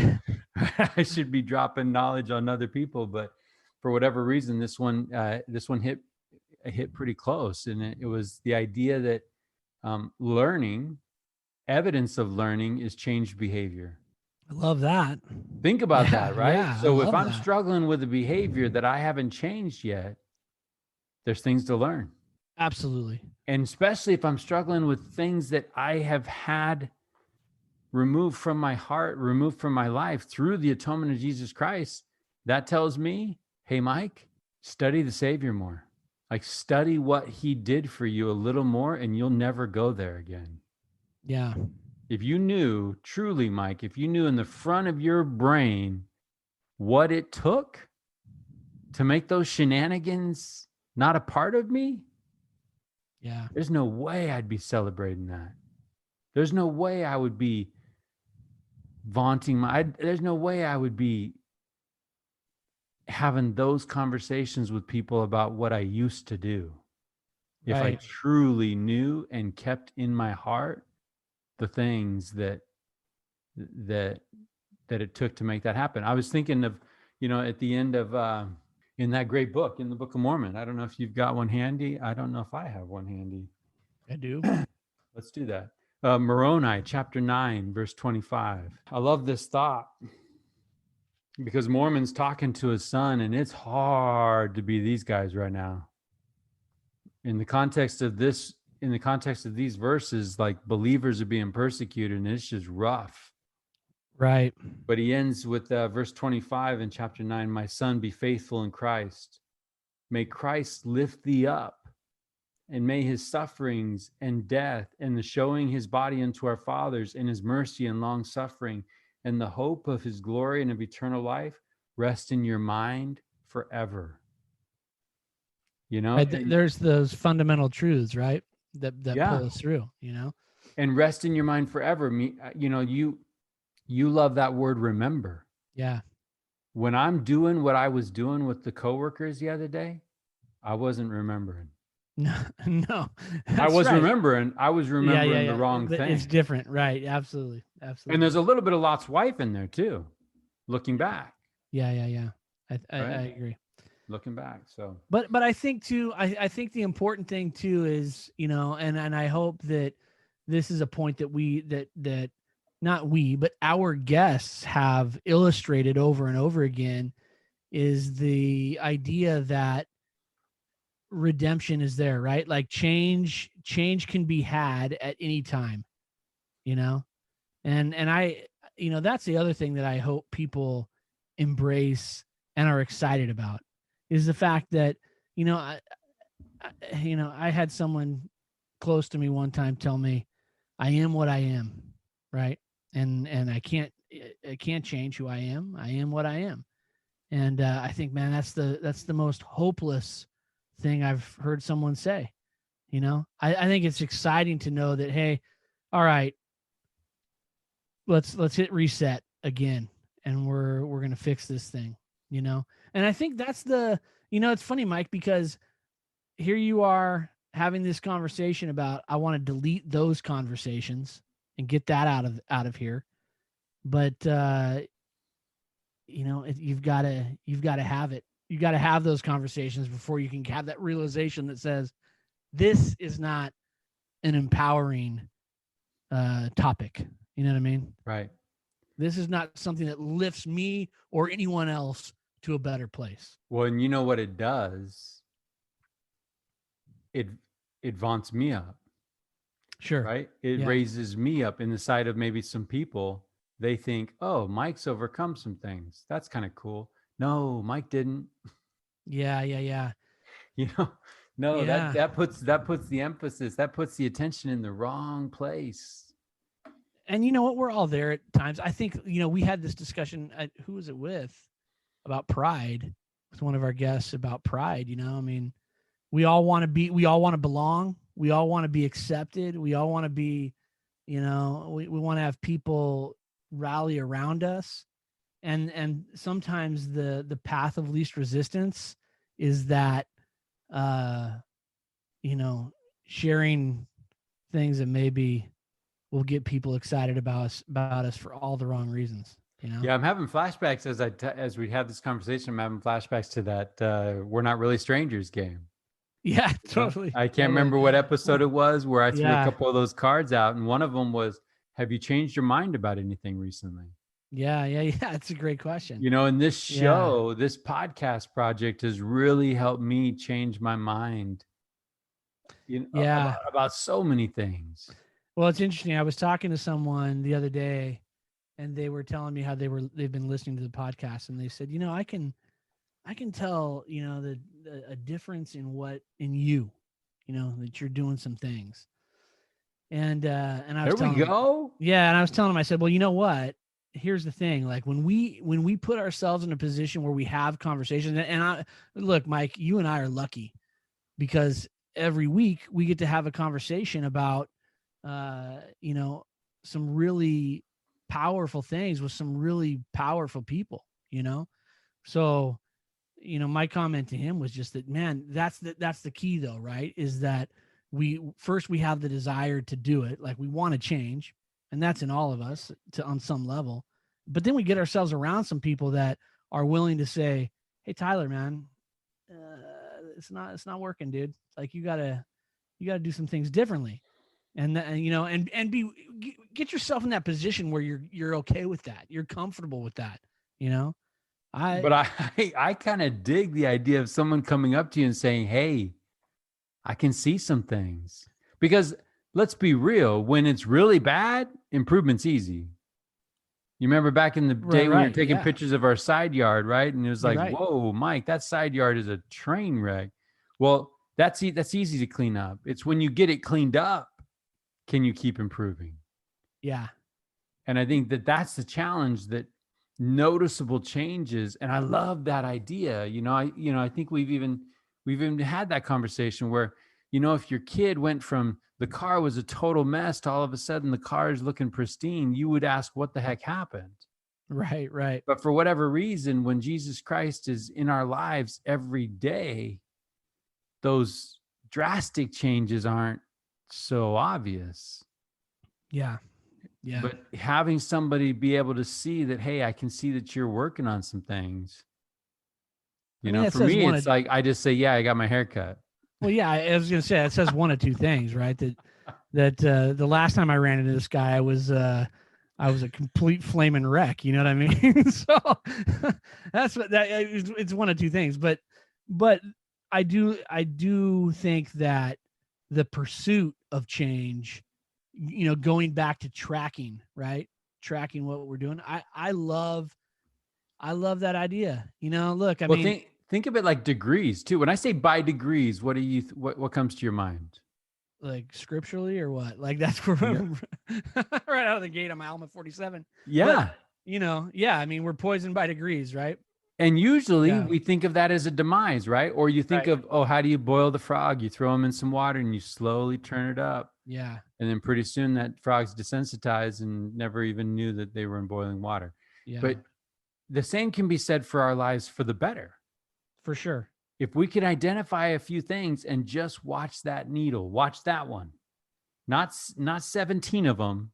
I should be dropping knowledge on other people, but for whatever reason, this one hit pretty close. And it was the idea that learning, evidence of learning, is changed behavior. I love that. Think about that, right? Yeah, So if I'm struggling with a behavior that I haven't changed yet, there's things to learn. Absolutely. And especially if I'm struggling with things that I have had removed from my heart, removed from my life through the atonement of Jesus Christ, that tells me, hey, Mike, study the Savior more. Like, study what he did for you a little more, and you'll never go there again. Yeah. If you knew truly, Mike, if you knew in the front of your brain what it took to make those shenanigans not a part of me, yeah, there's no way I'd be celebrating that. There's no way I would be vaunting there's no way I would be having those conversations with people about what I used to do. If I truly knew and kept in my heart the things that it took to make that happen. I was thinking of, at the end of in that great book, in the Book of Mormon. I don't know if you've got one handy. I don't know if I have one handy. I do. Let's do that. Moroni, chapter 9, verse 25. I love this thought because Mormon's talking to his son, and it's hard to be these guys right now. In the context of these verses, like, believers are being persecuted, and it's just rough. Right. But he ends with verse 25 in chapter 9, my son, be faithful in Christ. May Christ lift thee up, and may his sufferings and death and the showing his body unto our fathers and his mercy and long suffering and the hope of his glory and of eternal life rest in your mind forever. There's those fundamental truths, right? That pull us through, and rest in your mind forever. You love that word, remember. Yeah. When I'm doing what I was doing with the coworkers the other day, I wasn't remembering. No. I was remembering. I was remembering the wrong thing. It's different, right? Absolutely. And there's a little bit of Lot's wife in there too, looking back. Yeah. I agree. Looking back. So, but I think too, I think the important thing too is, and I hope that this is a point that that not we, but our guests have illustrated over and over again, is the idea that redemption is there, right? Like change can be had at any time, and I, that's the other thing that I hope people embrace and are excited about, is the fact that, I had someone close to me one time tell me, I am what I am, right? And I can't change who I am. I am what I am. And I think, man, that's the most hopeless thing I've heard someone say. I think it's exciting to know that, hey, all right, let's hit reset again, and we're gonna fix this thing. And I think that's it's funny, Mike, because here you are having this conversation about, I want to delete those conversations and get that out of here. But you've got to have it. You got to have those conversations before you can have that realization that says, this is not an empowering topic. You know what I mean? Right. This is not something that lifts me or anyone else to a better place. Well, and you know what it does? It vaunts me up. Sure. Right? It raises me up in the sight of maybe some people. They think, oh, Mike's overcome some things. That's kind of cool. No, Mike didn't. Yeah. That puts the emphasis, that puts the attention in the wrong place. And you know what? We're all there at times. I think, we had this discussion. Who was it with? About pride, with one of our guests about pride. I mean, we all want to belong. We all want to be accepted. We all want to be, we want to have people rally around us. And sometimes the path of least resistance is that, you know, sharing things that maybe will get people excited about us for all the wrong reasons. Yeah, I'm having flashbacks as we have this conversation. I'm having flashbacks to that "We're Not Really Strangers" game. Yeah, totally. I can't remember what episode it was where I threw a couple of those cards out, and one of them was, "Have you changed your mind about anything recently?" Yeah. It's a great question. And this show, this podcast project has really helped me change my mind. About so many things. Well, it's interesting. I was talking to someone the other day, and they were telling me how they've been listening to the podcast, and they said, I can tell, a difference in you, that you're doing some things. And I was there we go. Yeah, and I was telling him, I said, well, you know what? Here's the thing. Like when we put ourselves in a position where we have conversations, and look, Mike, you and I are lucky because every week we get to have a conversation about, some really powerful things with some really powerful people, So, my comment to him was just that, man, that's the key though, right? Is that we have the desire to do it. Like we want to change, and that's in all of us on some level, but then we get ourselves around some people that are willing to say, hey, Tyler, man, it's not working, dude. Like you gotta do some things differently. And get yourself in that position where you're okay with that. You're comfortable with that, I kind of dig the idea of someone coming up to you and saying, hey, I can see some things. Because let's be real, when it's really bad, improvement's easy. You remember back in the day when we were taking pictures of our side yard, right? And it was like, whoa, Mike, that side yard is a train wreck. Well, that's easy to clean up. It's when you get it cleaned up, can you keep improving? Yeah. And I think that's the challenge, that noticeable changes. And I love that idea. I think we've even had that conversation where, if your kid went from the car was a total mess to all of a sudden the car is looking pristine, you would ask what the heck happened. Right. But for whatever reason, when Jesus Christ is in our lives every day, those drastic changes aren't so obvious. Yeah. But having somebody be able to see that, hey, I can see that you're working on some things. For me, it's like I just say, yeah, I got my hair cut. Well, yeah, I was going to say, it says one of two things, right? That the last time I ran into this guy, I was a complete flaming wreck. You know what I mean? So it's one of two things. But I do think that the pursuit of change, going back to tracking, right? Tracking what we're doing. I love that idea. Look, I mean, think of it like degrees too. When I say by degrees, what do you what comes to your mind? Like scripturally or what? Like that's where right out of the gate, I'm Alma 47. Yeah. But, I mean, we're poisoned by degrees, right? And usually we think of that as a demise, right? Or you think of, how do you boil the frog? You throw them in some water and you slowly turn it up. Yeah. And then pretty soon that frog's desensitized and never even knew that they were in boiling water. Yeah. But the same can be said for our lives for the better. For sure. If we can identify a few things and just watch that needle, watch that one, not 17 of them,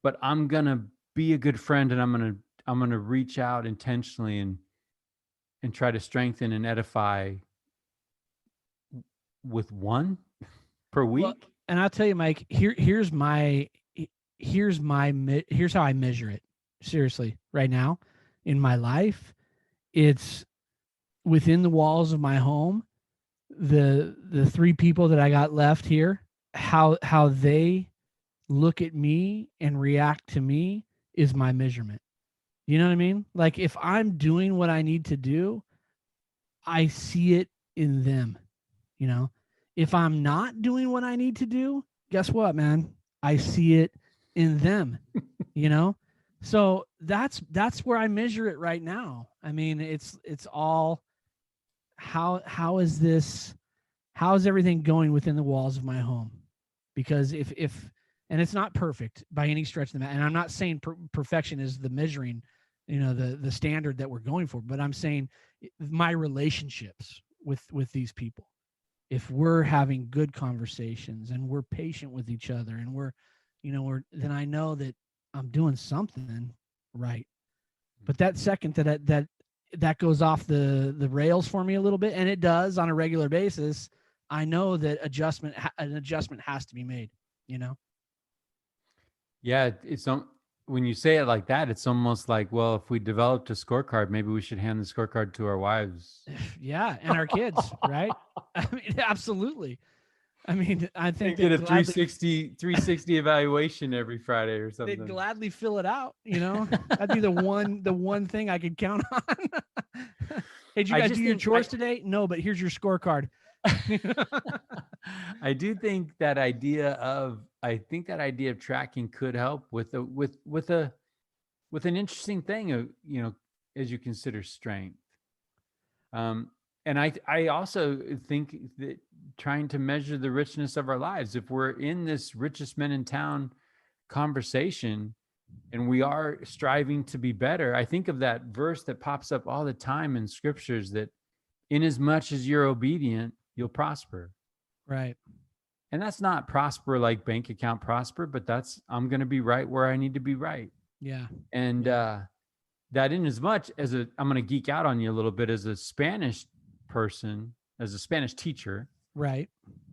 but I'm going to be a good friend and I'm going to reach out intentionally and try to strengthen and edify with one per week. Well, and I'll tell you, Mike, here's how I measure it. Seriously, right now in my life, it's within the walls of my home. The three people that I got left here, how they look at me and react to me is my measurement. You know what I mean? Like if I'm doing what I need to do, I see it in them. If I'm not doing what I need to do, guess what, man? I see it in them, you know? So that's where I measure it right now. I mean, it's all how is everything going within the walls of my home? Because if and it's not perfect by any stretch of the and I'm not saying perfection is the measuring, the standard that we're going for, but I'm saying my relationships with these people, if we're having good conversations and we're patient with each other and we're then I know that I'm doing something right. But that second that goes off the rails for me a little bit, and it does on a regular basis, I know that an adjustment has to be made, you know? Yeah, when you say it like that, it's almost like, well, if we developed a scorecard, maybe we should hand the scorecard to our wives. Yeah, and our kids, right? I mean, absolutely. I mean, I think Get a 360 evaluation every Friday or something. They'd gladly fill it out, That'd be the one thing I could count on. Hey, did you guys do your chores today? No, but here's your scorecard. I do think that idea of tracking could help with an interesting thing of, as you consider strength. And I also think that trying to measure the richness of our lives, if we're in this richest men in town conversation and we are striving to be better, I think of that verse that pops up all the time in scriptures that inasmuch as you're obedient, you'll prosper. Right. And that's not prosper like bank account prosper, but that's I'm going to be right where I need to be right. Yeah. And that inasmuch as I'm going to geek out on you a little bit as a Spanish person, as a Spanish teacher, right,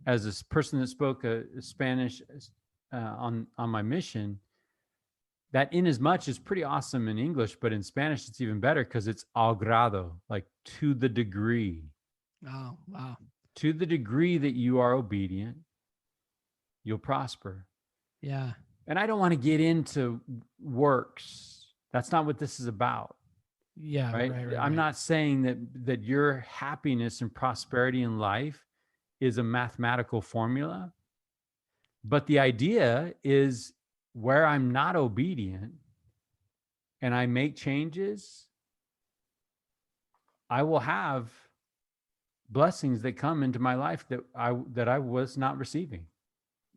as a person that spoke Spanish on my mission. That inasmuch is pretty awesome in English, but in Spanish it's even better because it's al grado, like to the degree. Oh, wow. To the degree that you are obedient, you'll prosper. Yeah. And I don't want to get into works. That's not what this is about. Yeah. Right. I'm not saying that your happiness and prosperity in life is a mathematical formula. But the idea is where I'm not obedient and I make changes, I will have blessings that come into my life that I was not receiving.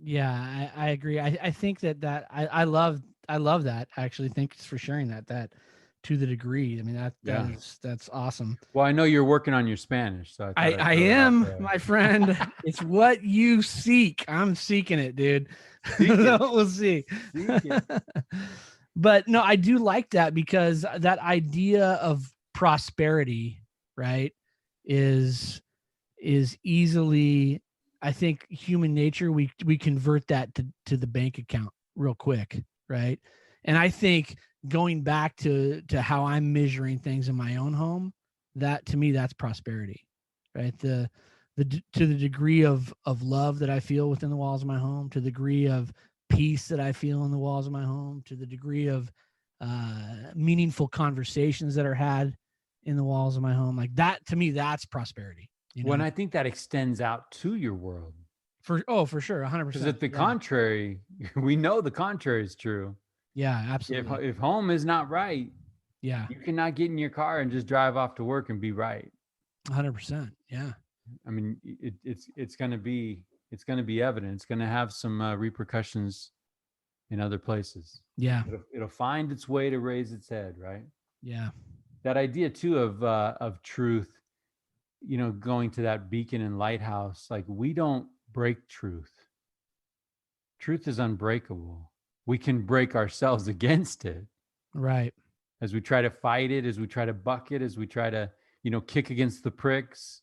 Yeah, I agree. I think that I love that, actually. Thanks for sharing that to the degree. I mean, that's awesome. Well, I know you're working on your Spanish, so I am, my friend. It's what you seek. I'm seeking it, dude. We'll see. But no, I do like that because that idea of prosperity, right, is easily, I think, human nature. We convert that to the bank account real quick, right? And I think going back to how I'm measuring things in my own home, that to me, that's prosperity, right? To the degree of love that I feel within the walls of my home, to the degree of peace that I feel in the walls of my home, to the degree of meaningful conversations that are had in the walls of my home, like that, to me, that's prosperity. When I think that extends out to your world. For sure, 100%. Because at the contrary, we know the contrary is true. Yeah, absolutely. If home is not right, yeah, you cannot get in your car and just drive off to work and be right. 100%. Yeah. I mean, it's going to be evident. It's going to have some repercussions in other places. Yeah. It'll find its way to raise its head, right? Yeah. That idea too of truth, going to that beacon and lighthouse, like we don't break truth. Truth is unbreakable. We can break ourselves against it. Right. As we try to fight it, as we try to buck it, as we try to, kick against the pricks,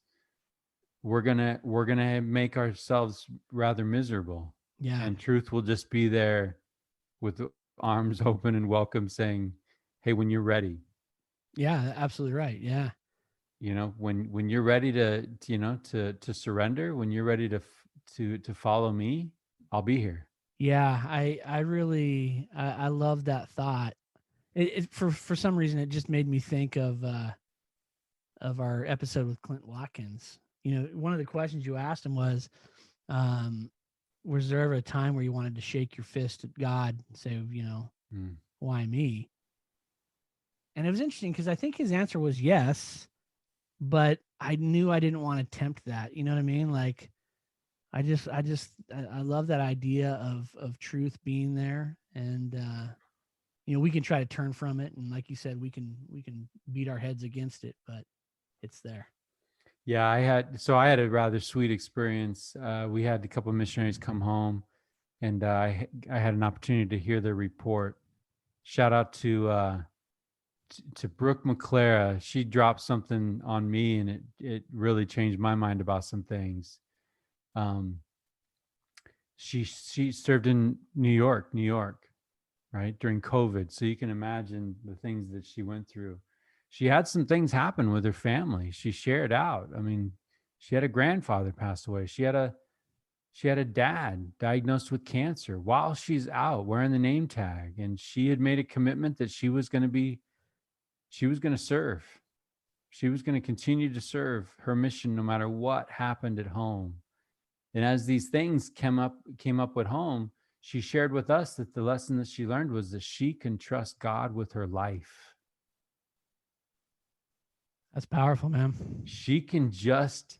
we're gonna make ourselves rather miserable. Yeah. And truth will just be there with arms open and welcome, saying, hey, when you're ready. Yeah, absolutely right. Yeah. When you're ready to surrender, when you're ready to follow me, I'll be here. Yeah, I really I love that thought. It for some reason it just made me think of our episode with Clint Watkins. One of the questions you asked him was, was there ever a time where you wanted to shake your fist at God and say, Mm. why me? And it was interesting because I think his answer was yes, but I knew I didn't want to tempt that. You know what I mean? Like, I love that idea of truth being there, and we can try to turn from it, and like you said, we can beat our heads against it, but it's there. Yeah, I had a rather sweet experience. We had a couple of missionaries come home, and I had an opportunity to hear their report. Shout out to Brooke McClara. She dropped something on me, and it really changed my mind about some things. Um, she served in New York, right, during COVID. So you can imagine the things that she went through. She had some things happen with her family. She shared out. I mean, she had a grandfather pass away. She had a dad diagnosed with cancer while she's out wearing the name tag, and she had made a commitment that she was going to serve. She was going to continue to serve her mission no matter what happened at home. And as these things came up at home, she shared with us that the lesson that she learned was that she can trust God with her life. That's powerful, man. She can just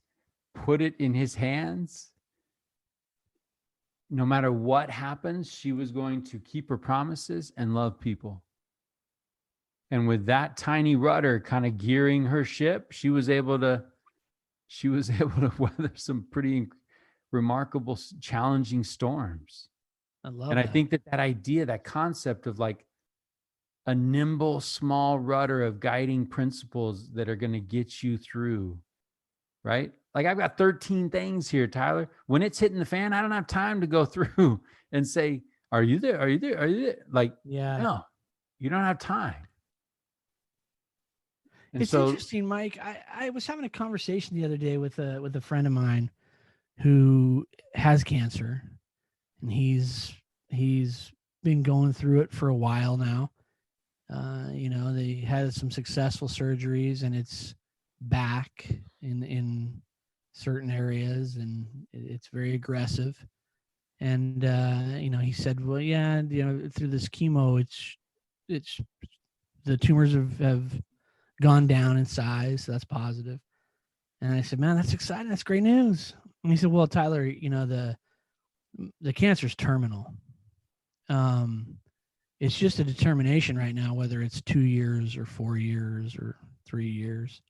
put it in his hands. No matter what happens, she was going to keep her promises and love people. And with that tiny rudder kind of gearing her ship, she was able to weather some pretty remarkable, challenging storms. I love And I that. think that idea, that concept of like a nimble, small rudder of guiding principles that are going to get you through, right? Like I've got 13 things here, Tyler. When it's hitting the fan, I don't have time to go through and say, are you there? Are you there? Are you there? Like, Yeah. no, you don't have time. And It's so, interesting, Mike. I was having a conversation the other day with a friend of mine who has cancer, and he's been going through it for a while now. They had some successful surgeries, and it's back in certain areas, and it's very aggressive. And he said, well, yeah, through this chemo, it's the tumors have gone down in size, so that's positive. And I said, man, that's exciting. That's great news. And he said, well, Tyler, the cancer's terminal. Um, it's just a determination right now whether it's 2 years or 4 years or 3 years.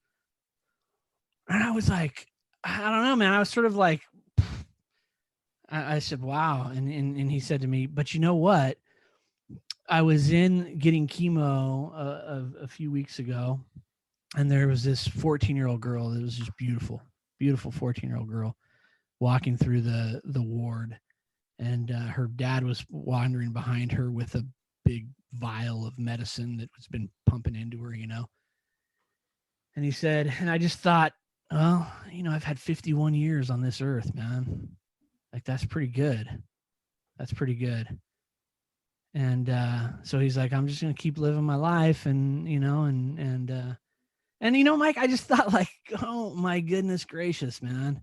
And I was like, I don't know, man. I was sort of like, I said, wow. And he said to me, but you know what? I was in getting chemo a few weeks ago, and there was this 14-year-old girl that was just beautiful, beautiful 14-year-old girl walking through the ward, and her dad was wandering behind her with a big vial of medicine that was been pumping into her, And he said, and I just thought, well, I've had 51 years on this earth, man. Like, that's pretty good. That's pretty good. And so he's like, I'm just gonna keep living my life, and Mike, I just thought, like, oh my goodness gracious, man.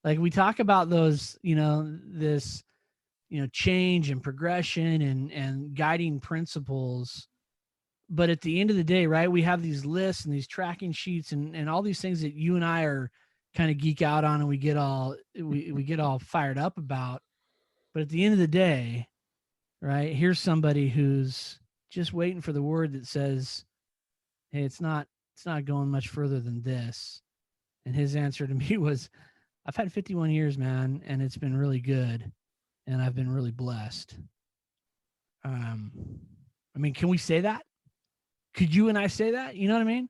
Like, we talk about those, this, change and progression and guiding principles. But at the end of the day, right, we have these lists and these tracking sheets and all these things that you and I are kind of geek out on, and we get all fired up about. But at the end of the day, right, here's somebody who's just waiting for the word that says, hey, it's not going much further than this. And his answer to me was, I've had 51 years, man, and it's been really good, and I've been really blessed. I mean, can we say that? Could you and I say that? You know what I mean?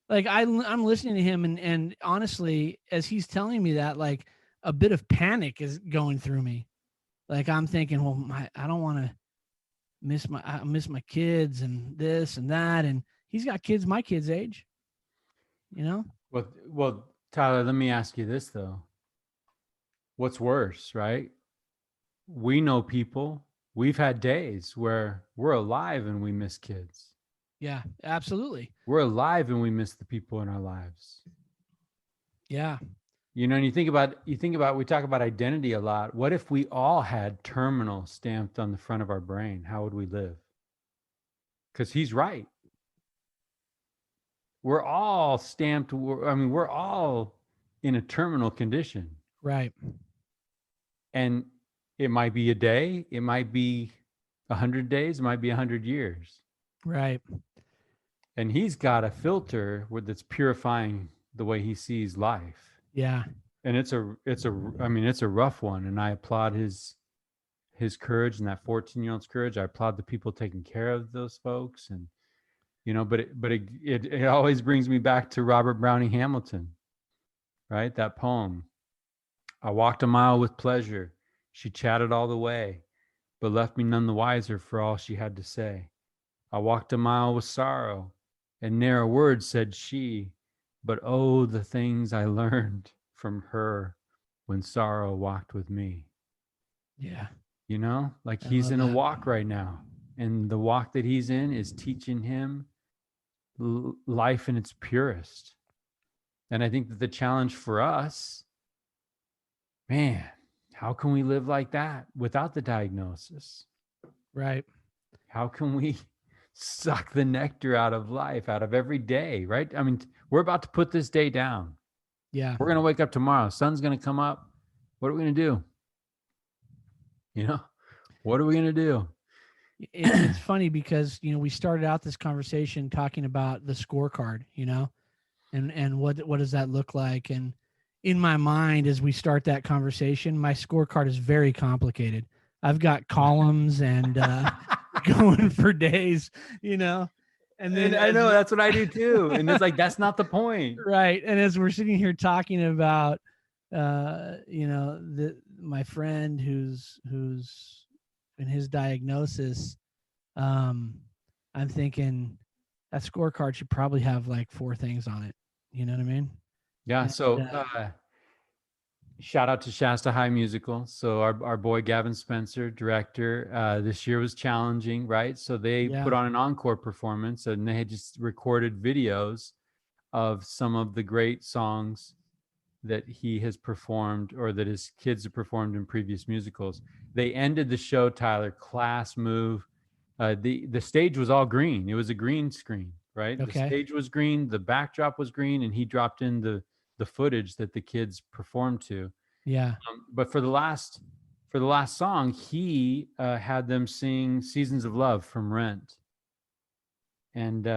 Like, I'm listening to him, and honestly, as he's telling me that, like, a bit of panic is going through me. Like, I'm thinking, well, I don't want to miss my kids and this and that, and he's got kids my kids' age. well, Tyler, let me ask you this though. What's worse, right? We know people, we've had days where we're alive and we miss kids. Yeah, absolutely. We're alive and we miss the people in our lives. Yeah. You know, and we talk about identity a lot. What if we all had terminal stamped on the front of our brain? How would we live? Because he's right. We're all stamped. We're all in a terminal condition. Right. And it might be a day, it might be 100 days, it might be 100 years. Right. And he's got a filter that's purifying the way he sees life. Yeah. And it's a rough one. And I applaud his courage and that 14-year-old's courage. I applaud the people taking care of those folks. And, you know, but it always brings me back to Robert Browning Hamilton, right? That poem. I walked a mile with pleasure. She chatted all the way, but left me none the wiser for all she had to say. I walked a mile with sorrow, and ne'er a word said she, but oh, the things I learned from her when sorrow walked with me. Yeah. You know, like he's in a walk right now, and the walk that he's in is teaching him life in its purest. And I think that the challenge for us, man, how can we live like that without the diagnosis? Right. How can we suck the nectar out of life, out of every day, right? I mean, we're about to put this day down. Yeah. We're going to wake up tomorrow. Sun's going to come up. What are we going to do? You know, what are we going to do? It's funny because, you know, we started out this conversation talking about the scorecard, you know, and what does that look like? And in my mind, as we start that conversation, my scorecard is very complicated. I've got columns and going for days, you know, and then I know that's what I do too. And it's like, that's not the point. Right. And as we're sitting here talking about, you know, my friend who's in his diagnosis, I'm thinking that scorecard should probably have like 4 things on it. You know what I mean? Yeah. And, So shout out to Shasta High Musical. So our boy Gavin Spencer, director, this year was challenging, right? So they put on an encore performance, and they had just recorded videos of some of the great songs that he has performed or that his kids have performed in previous musicals. They ended the show, Tyler, class move. The stage was all green. It was a green screen, right? Okay. The stage was green, the backdrop was green, and he dropped in the footage that the kids performed to. Yeah. But for the last song, he had them sing "Seasons of Love" from Rent, and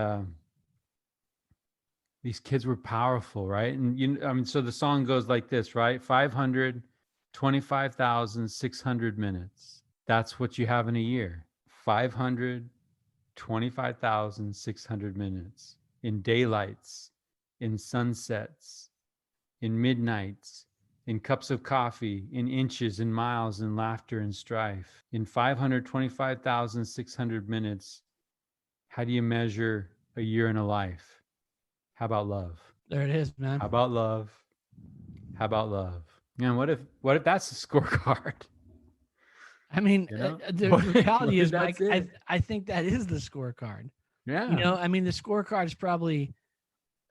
these kids were powerful, right? And so the song goes like this, right? 525,600 minutes. That's what you have in a year. 525,600 minutes in daylights, in sunsets, in midnights, in cups of coffee, in inches, in miles, in laughter and strife. In 525,600 minutes, how do you measure a year in a life? How about love? There it is, man. How about love? How about love? And what if that's the scorecard? I mean, you know? The reality is, Mike, I think that is the scorecard. Yeah. You know, I mean, the scorecard is probably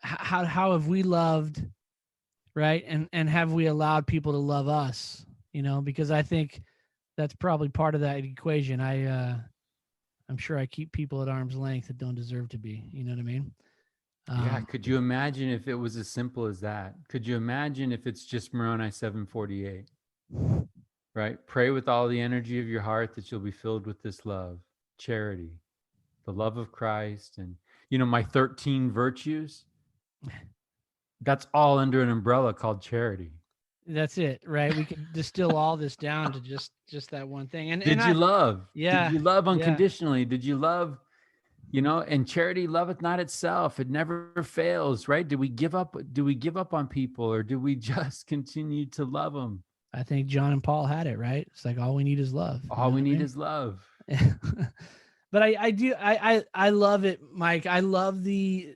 how have we loved, right? And have we allowed people to love us, you know, because I think that's probably part of that equation. I'm sure I keep people at arm's length that don't deserve to be, you know what I mean? Yeah. Could you imagine if it was as simple as that? Could you imagine if it's just Moroni 748, right? Pray with all the energy of your heart that you'll be filled with this love, charity, the love of Christ. And, you know, my 13 virtues, that's all under an umbrella called charity. That's it, right? We could distill all this down to just that one thing. And did you love? Yeah. Did you love unconditionally? Yeah. Did you love, you know, and charity loveth not itself. It never fails, right? Do we give up on people, or do we just continue to love them? I think John and Paul had it, right? It's like, all we need is love. All we need is love. But I love it, Mike. I love we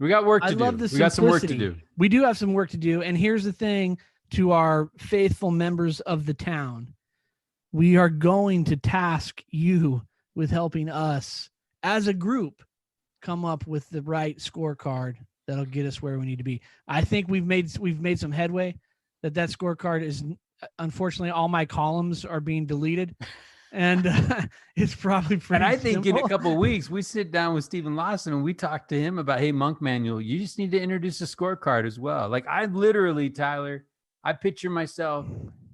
got work to do. We got some work to do. We do have some work to do. And here's the thing, to our faithful members of the town, we are going to task you with helping us as a group come up with the right scorecard that'll get us where we need to be. I think we've made some headway. That scorecard is, unfortunately, all my columns are being deleted, and it's probably pretty. And I think simple. in a couple of weeks we sit down with Stephen Lawson and we talk to him about, hey, Monk Manual, you just need to introduce a scorecard as well. Like I literally, Tyler, I picture myself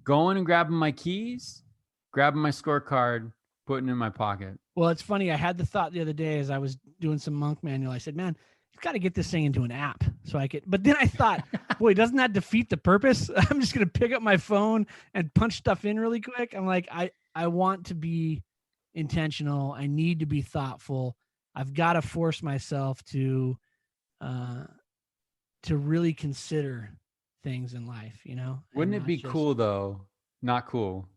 going and grabbing my keys, grabbing my scorecard, putting it in my pocket. Well, it's funny. I had the thought the other day as I was doing some Monk Manual. I said, man, you've got to get this thing into an app so I could. But then I thought, boy, doesn't that defeat the purpose? I'm just going to pick up my phone and punch stuff in really quick. I'm like, I want to be intentional. I need to be thoughtful. I've got to force myself to really consider things in life, you know? Wouldn't it be cool though? Not cool.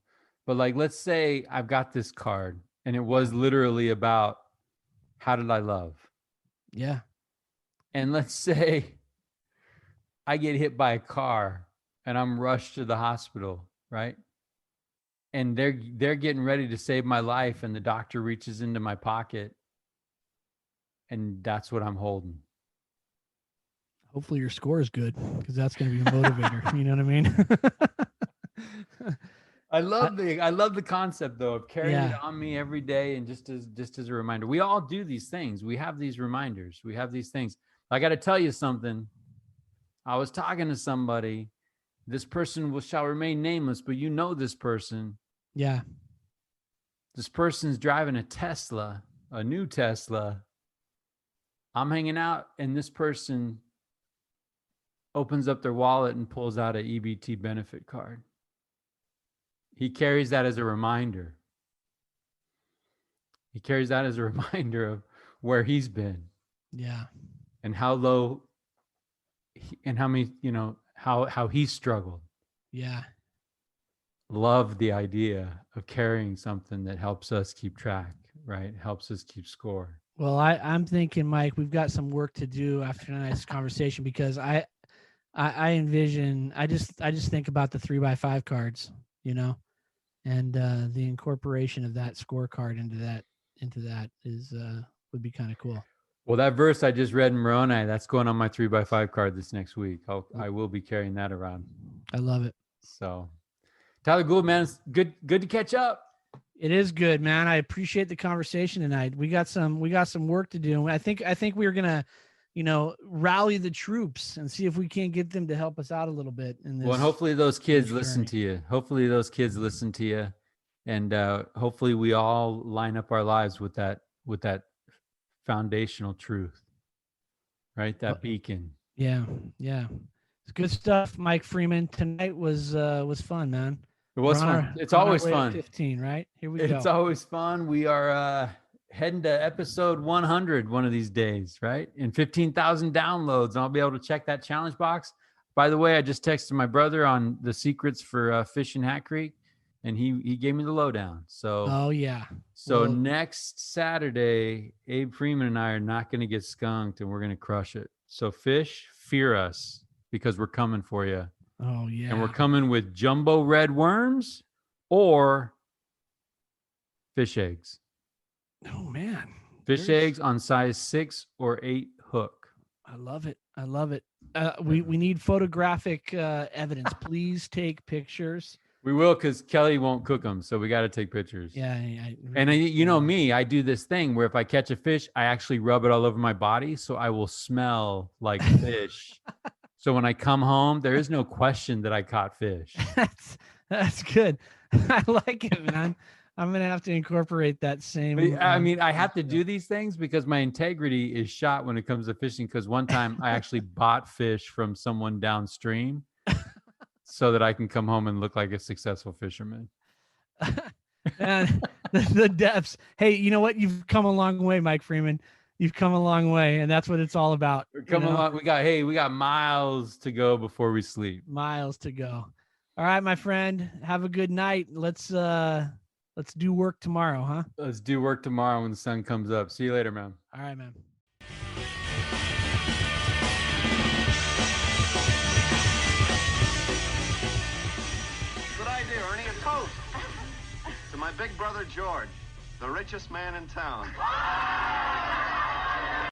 But like, let's say I've got this card and it was literally about how did I love? Yeah. And let's say I get hit by a car and I'm rushed to the hospital, right? And they're getting ready to save my life and the doctor reaches into my pocket and that's what I'm holding. Hopefully your score is good because that's going to be a motivator. You know what I mean? I love the concept though of carrying it on me every day and just as a reminder. We all do these things. We have these reminders. We have these things. I got to tell you something. I was talking to somebody. This person shall remain nameless, but you know this person. Yeah. This person's driving a Tesla, a new Tesla. I'm hanging out and this person opens up their wallet and pulls out an EBT benefit card. He carries that as a reminder. He carries that as a reminder of where he's been. Yeah. And how low and how many, how he struggled. Yeah. Love the idea of carrying something that helps us keep track, right? Helps us keep score. Well, I'm thinking, Mike, we've got some work to do after tonight's conversation because I envision, I just think about the 3x5 cards, and the incorporation of that scorecard into that is would be kind of cool. Well, that verse I just read in Moroni, that's going on my 3x5 card this next week. I will be carrying that around. I love it. So, Tyler Gould, man, it's good to catch up. It is good, man. I appreciate the conversation tonight. We got some work to do. I think we're gonna, rally the troops and see if we can't get them to help us out a little bit. Well, and hopefully those kids listen to you. Hopefully those kids listen to you, and hopefully we all line up our lives with that foundational truth, right? That beacon. Yeah. It's good stuff, Mike Freeman. Tonight was fun, man. It was fun. It's always fun. 15, right? Here we go. It's always fun. We are heading to episode 100 one of these days, right? And 15,000 downloads. And I'll be able to check that challenge box. By the way, I just texted my brother on the secrets for fishing Hat Creek, and he gave me the lowdown. So, oh yeah. So next Saturday, Abe Freeman and I are not going to get skunked, and we're going to crush it. So fish, fear us because we're coming for you. Oh yeah. And we're coming with jumbo red worms or fish eggs. Oh man. Fish eggs on size 6 or 8 hook. I love it. We need photographic evidence. Please take pictures. We will, because Kelly won't cook them, so we got to take pictures. Yeah. You know me, I do this thing where if I catch a fish, I actually rub it all over my body, so I will smell like fish. So when I come home, there is no question that I caught fish. That's good. I like it, man. I'm gonna have to incorporate that same. I have to do these things because my integrity is shot when it comes to fishing. Because one time I actually bought fish from someone downstream, so that I can come home and look like a successful fisherman. And the depths. Hey, you know what? You've come a long way, Mike Freeman. You've come a long way, and that's what it's all about. We're coming along. We got miles to go before we sleep. Miles to go. All right, my friend. Have a good night. Let's do work tomorrow, huh? Let's do work tomorrow when the sun comes up. See you later, man. All right, man. Good idea, Ernie. A toast to my big brother George, the richest man in town.